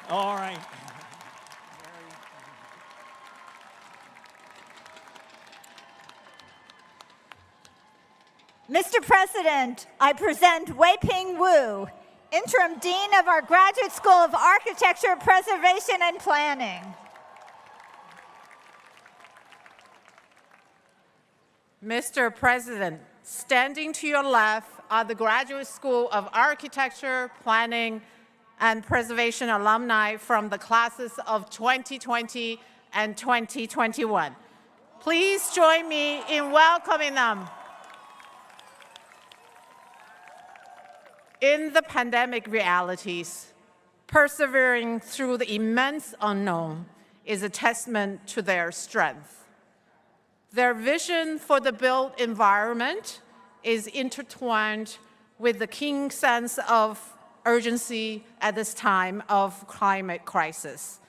All right. Mr. President, I present Wei-Ping Wu, Interim Dean of our Graduate School of Architecture, Preservation, and Planning. Mr. President, standing to your left are the Graduate School of Architecture, Planning, and Preservation alumni from the classes of 2020 and 2021. Please join me in welcoming them. In the pandemic realities, persevering through the immense unknown is a testament to their strength. Their vision for the built environment is intertwined with the keen sense of urgency at this time of climate crisis.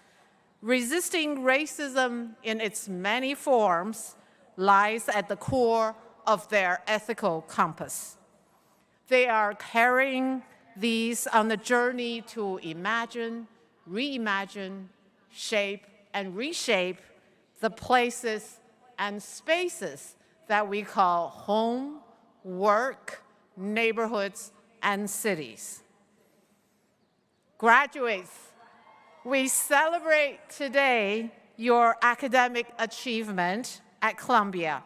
Resisting racism in its many forms lies at the core of their ethical compass. They are carrying these on the journey to imagine, reimagine, shape, and reshape the places and spaces that we call home, work, neighborhoods, and cities. Graduates, we celebrate today your academic achievement at Columbia.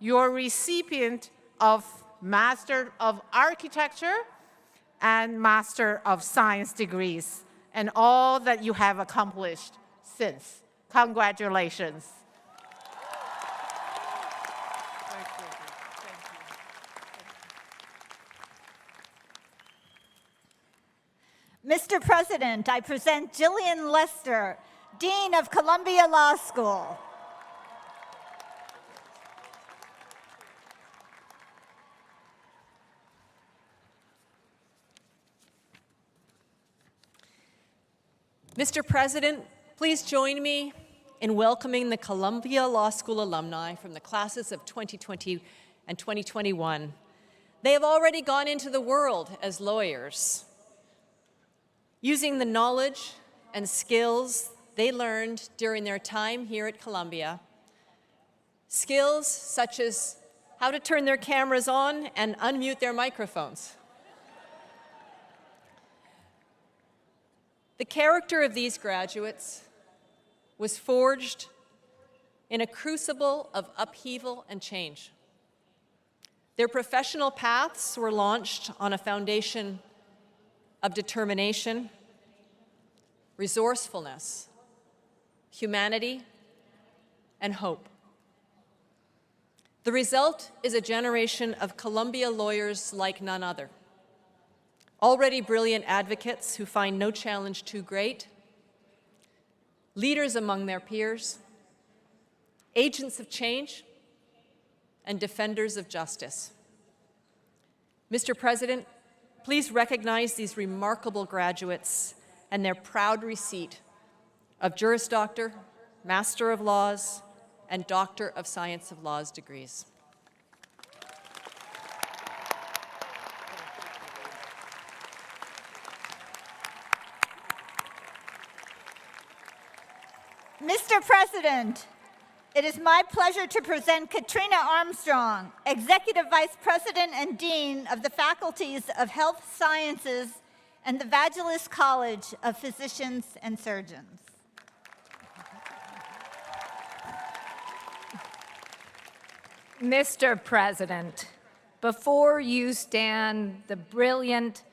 You're recipient of Master of Architecture and Master of Science degrees, and all that you have accomplished since. Congratulations. Mr. President, I present Jillian Lester, Dean of Columbia Law School. Mr. President, please join me in welcoming the Columbia Law School alumni from the classes of 2020 and 2021. They have already gone into the world as lawyers, using the knowledge and skills they learned during their time here at Columbia. Skills such as how to turn their cameras on and unmute their microphones. The character of these graduates was forged in a crucible of upheaval and change. Their professional paths were launched on a foundation of determination, resourcefulness, humanity, and hope. The result is a generation of Columbia lawyers like none other. Already brilliant advocates who find no challenge too great, leaders among their peers, agents of change, and defenders of justice. Mr. President, please recognize these remarkable graduates and their proud receipt of Juris Doctor, Master of Laws, and Doctor of Science of Laws degrees. Mr. President, it is my pleasure to present Katrina Armstrong, Executive Vice President and Dean of the Faculties of Health Sciences and the Vagelos College of Physicians and Surgeons. Mr. President, before you stand the brilliant,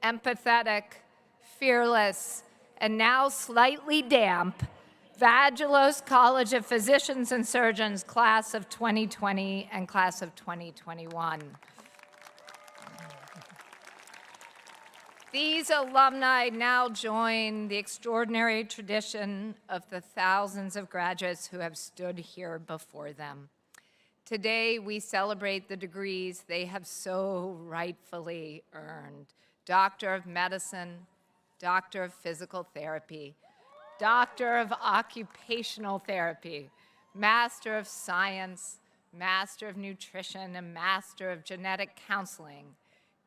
empathetic, fearless, and now slightly damp Vagelos College of Physicians and Surgeons class of 2020 and class of 2021. These alumni now join the extraordinary tradition of the thousands of graduates who have stood here before them. Today, we celebrate the degrees they have so rightfully earned: Doctor of Medicine, Doctor of Physical Therapy, Doctor of Occupational Therapy, Master of Science, Master of Nutrition, and Master of Genetic Counseling,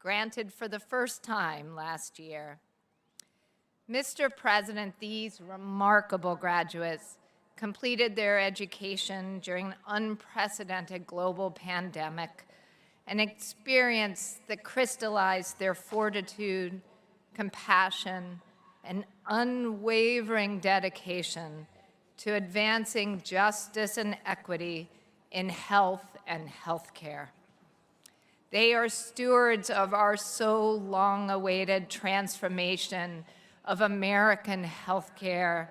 granted for the first time last year. Mr. President, these remarkable graduates completed their education during an unprecedented global pandemic, an experience that crystallized their fortitude, compassion, and unwavering dedication to advancing justice and equity in health and healthcare. They are stewards of our so long-awaited transformation of American healthcare,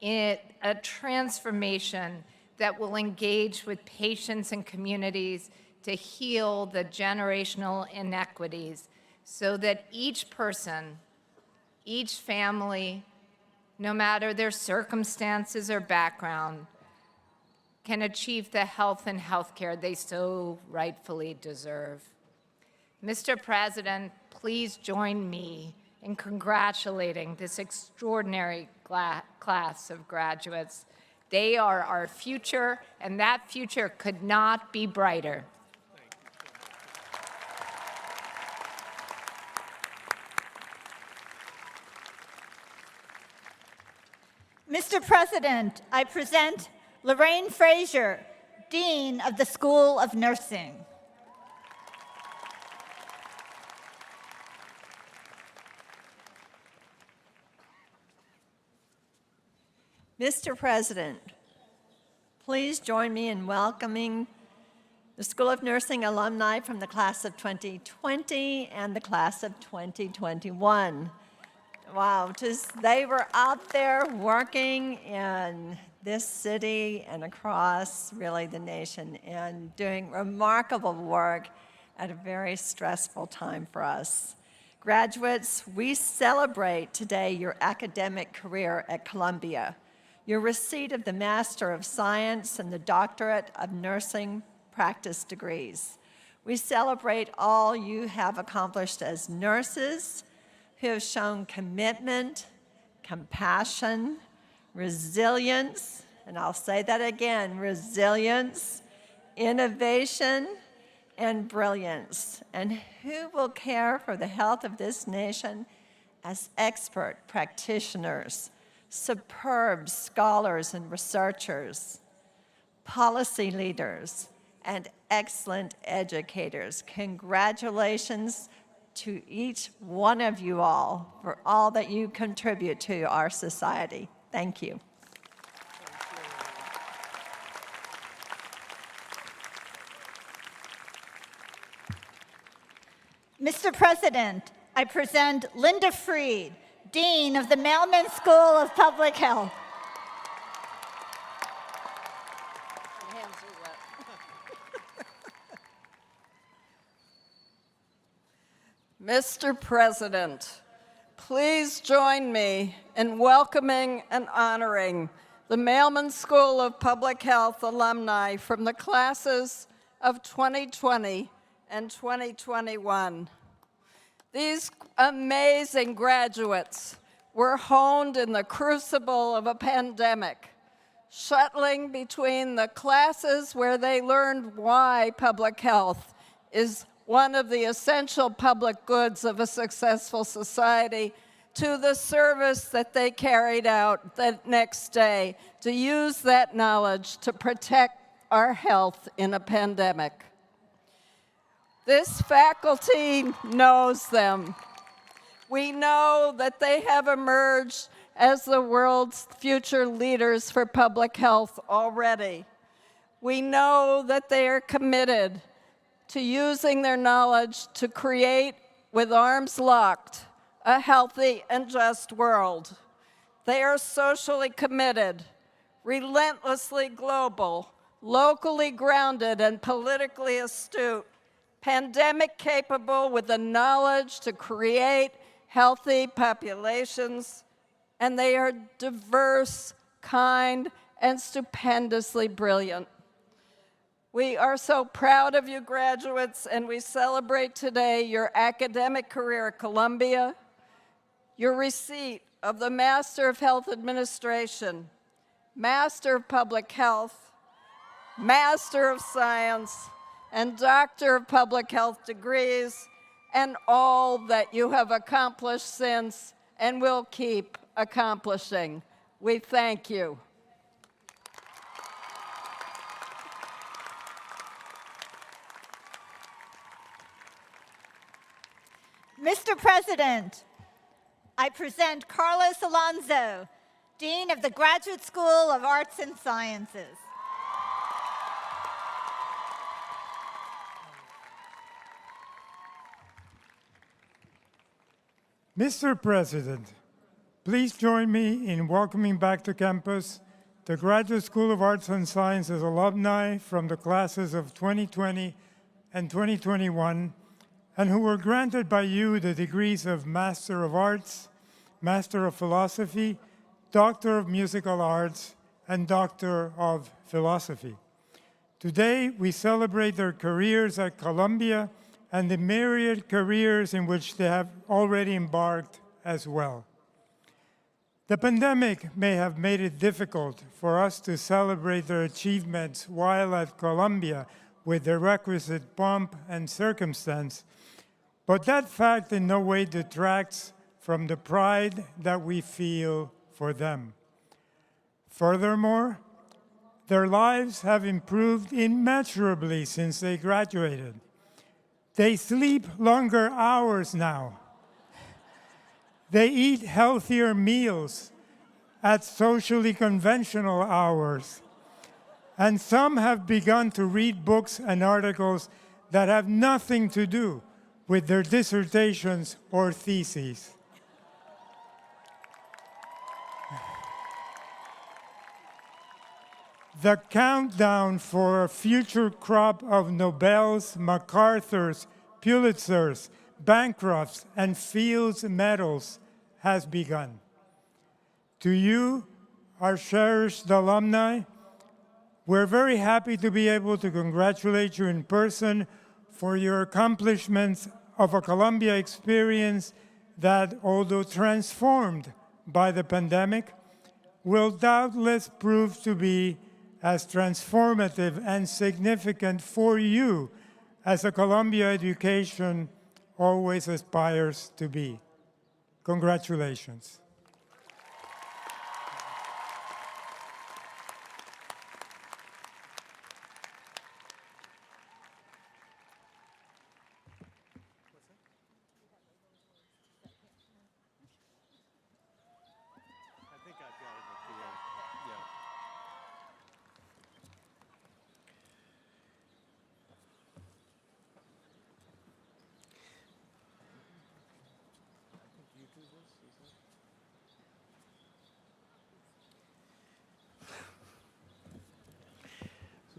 in a transformation that will engage with patients and communities to heal the generational inequities so that each person each family, no matter their circumstances or background, can achieve the health and healthcare they so rightfully deserve. Mr. President, please join me in congratulating this extraordinary class of graduates. They are our future, and that future could not be brighter. Mr. President, I present Lorraine Frazier, Dean of the School of Nursing. Mr. President, please join me in welcoming the School of Nursing alumni from the class of 2020 and the class of 2021. Wow, they were out there working in this city and across really the nation and doing remarkable work at a very stressful time for us. Graduates, we celebrate today your academic career at Columbia, your receipt of the Master of Science and the Doctorate of Nursing practice degrees. We celebrate all you have accomplished as nurses who have shown commitment, compassion, resilience, and I'll say that again, resilience, innovation, and brilliance, and who will care for the health of this nation as expert practitioners, superb scholars and researchers, policy leaders, and excellent educators. Congratulations to each one of you all for all that you contribute to our society. Thank you. Mr. President, I present Linda Freed, Dean of the Mailman School of Public Health. Mr. President, please join me in welcoming and honoring the Mailman School of Public Health alumni from the classes of 2020 and 2021. These amazing graduates were honed in the crucible of a pandemic, shuttling between the classes where they learned why public health is one of the essential public goods of a successful society, to the service that they carried out the next day to use that knowledge to protect our health in a pandemic. This faculty knows them. We know that they have emerged as the world's future leaders for public health already. We know that they are committed to using their knowledge to create, with arms locked, a healthy and just world. They are socially committed, relentlessly global, locally grounded and politically astute, pandemic capable with the knowledge to create healthy populations, and they are diverse, kind, and stupendously brilliant. We are so proud of you, graduates, and we celebrate today your academic career at Columbia, your receipt of the Master of Health Administration, Master of Public Health, Master of Science, and Doctor of Public Health degrees, and all that you have accomplished since and will keep accomplishing. We thank you. Mr. President, I present Carlos Alonso, Dean of the Graduate School of Arts and Sciences. Mr. President, please join me in welcoming back to campus the Graduate School of Arts and Sciences alumni from the classes of 2020 and 2021, and who were granted by you the degrees of Master of Arts, Master of Philosophy, Doctor of Musical Arts, and Doctor of Philosophy. Today, we celebrate their careers at Columbia and the myriad careers in which they have already embarked as well. The pandemic may have made it difficult for us to celebrate their achievements while at Columbia with the requisite pomp and circumstance, but that fact in no way detracts from the pride that we feel for them. Furthermore, their lives have improved immeasurably since they graduated. They sleep longer hours now. They eat healthier meals at socially conventional hours. And some have begun to read books and articles that have nothing to do with their dissertations or theses. The countdown for a future crop of Nobels, MacArthurs, Pulitzers, Bancrofts, and Fields medals has begun. To you, our cherished alumni, we're very happy to be able to congratulate you in person for your accomplishments of a Columbia experience that, although transformed by the pandemic, will doubtless prove to be as transformative and significant for you as a Columbia education always aspires to be. Congratulations.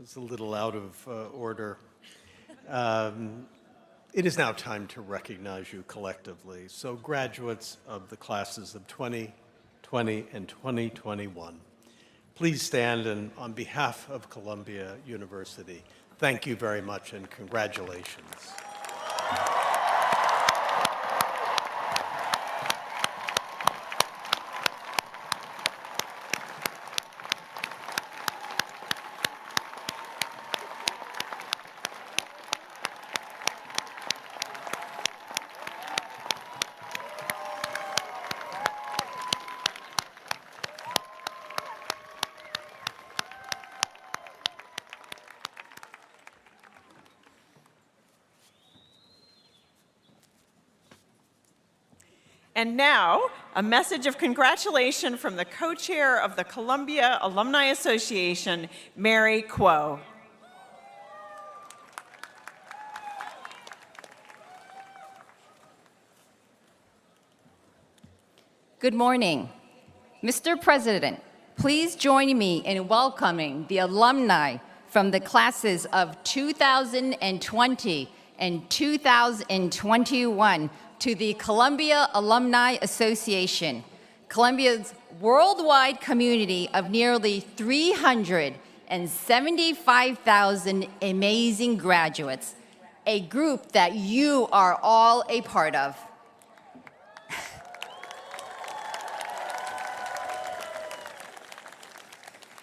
It's a little out of order. It is now time to recognize you collectively. So graduates of the classes of 2020 and 2021, please stand, and on behalf of Columbia University, thank you very much and congratulations. And now, a message of congratulation from the co-chair of the Columbia Alumni Association, Mary Kuo. Good morning. Mr. President, please join me in welcoming the alumni from the classes of 2020 and 2021 to the Columbia Alumni Association, Columbia's worldwide community of nearly 375,000 amazing graduates, a group that you are all a part of.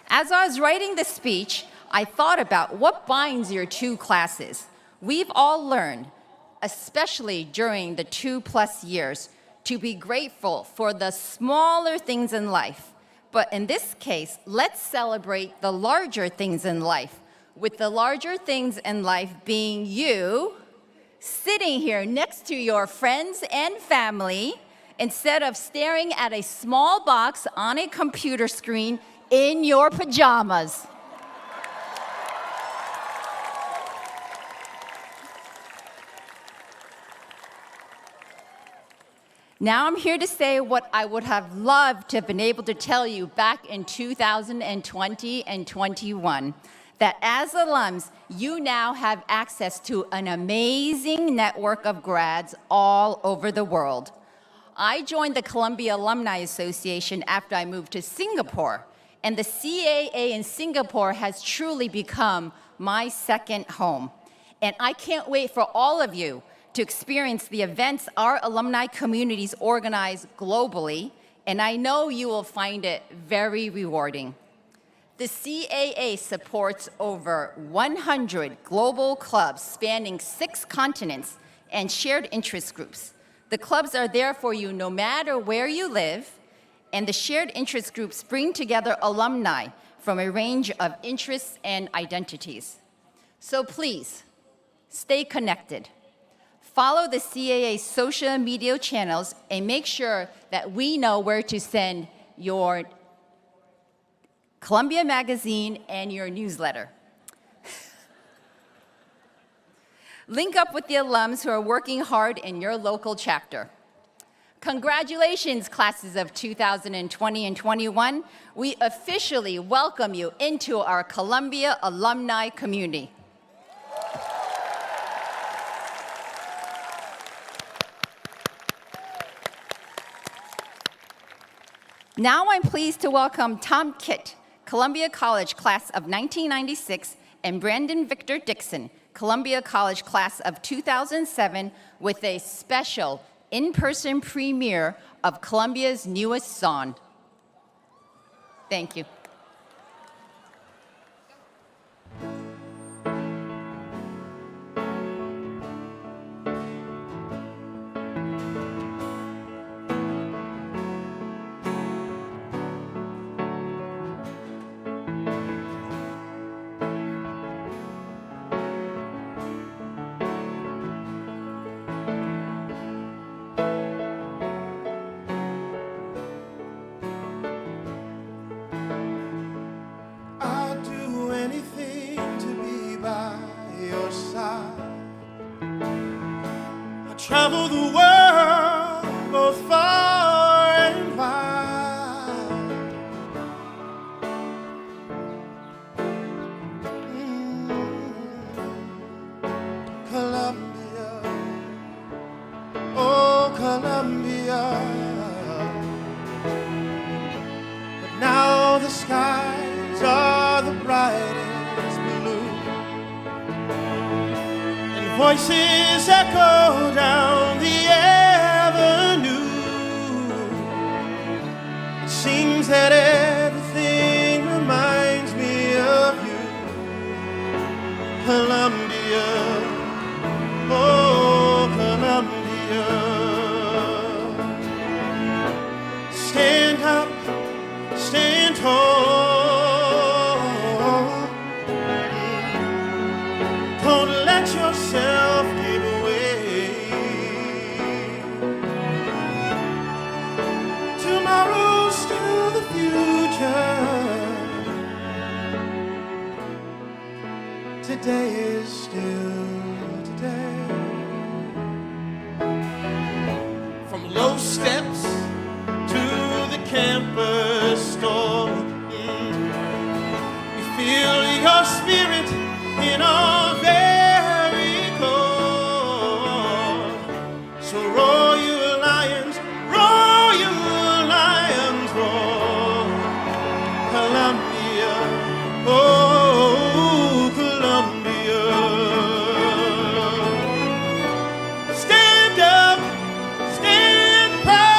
As I was writing this speech, I thought about what binds your two classes. We've all learned, especially during the 2+ years, to be grateful for the smaller things in life. But in this case, let's celebrate the larger things in life, with the larger things in life being you sitting here next to your friends and family instead of staring at a small box on a computer screen in your pajamas. Now I'm here to say what I would have loved to have been able to tell you back in 2020 and 21, that as alums, you now have access to an amazing network of grads all over the world. I joined the Columbia Alumni Association after I moved to Singapore, and the CAA in Singapore has truly become my second home. And I can't wait for all of you to experience the events our alumni communities organize globally, and I know you will find it very rewarding. The CAA supports over 100 global clubs spanning 6 continents and shared interest groups. The clubs are there for you no matter where you live, and the shared interest groups bring together alumni from a range of interests and identities. So please, stay connected. Follow the CAA social media channels and make sure that we know where to send your Columbia Magazine and your newsletter. Link up with the alums who are working hard in your local chapter. Congratulations, classes of 2020 and 21. We officially welcome you into our Columbia alumni community. Now I'm pleased to welcome Tom Kitt, Columbia College class of 1996, and Brandon Victor Dixon, Columbia College class of 2007, with a special in-person premiere of Columbia's newest song. Thank you. Travel the world, both far and wide. Columbia, oh Columbia. But now the skies are the brightest blue, and voices echo down the avenue. It seems that everything reminds me of you, Columbia, oh Columbia. Stand up, stand tall, don't let yourself give away. Tomorrow's still the future. Today is still today. From low steps to the campus store, we feel your spirit in our very core. So roar you lions, roar, Columbia, oh Columbia. Stand up, stand proud.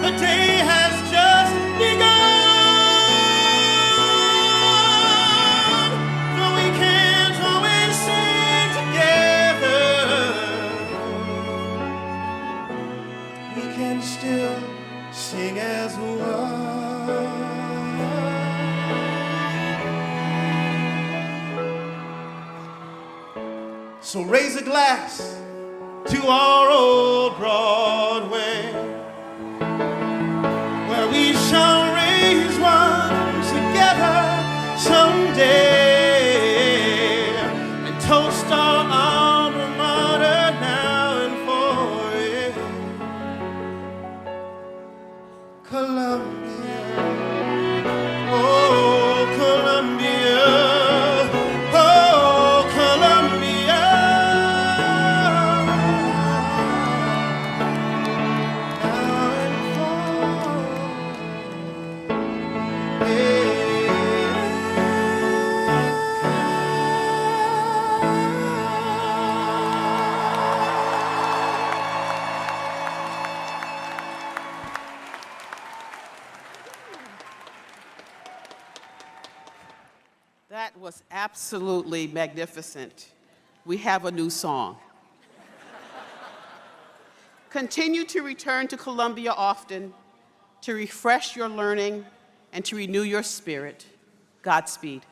The day has just begun. Though we can't always sing together, we can still sing as one. So raise a glass to our old Broadway, where we shall raise one together someday, and toast our alma mater now and forever. Columbia, oh Columbia, oh Columbia. was absolutely magnificent. We have a new song. Continue to return to Columbia often to refresh your learning and to renew your spirit. Godspeed.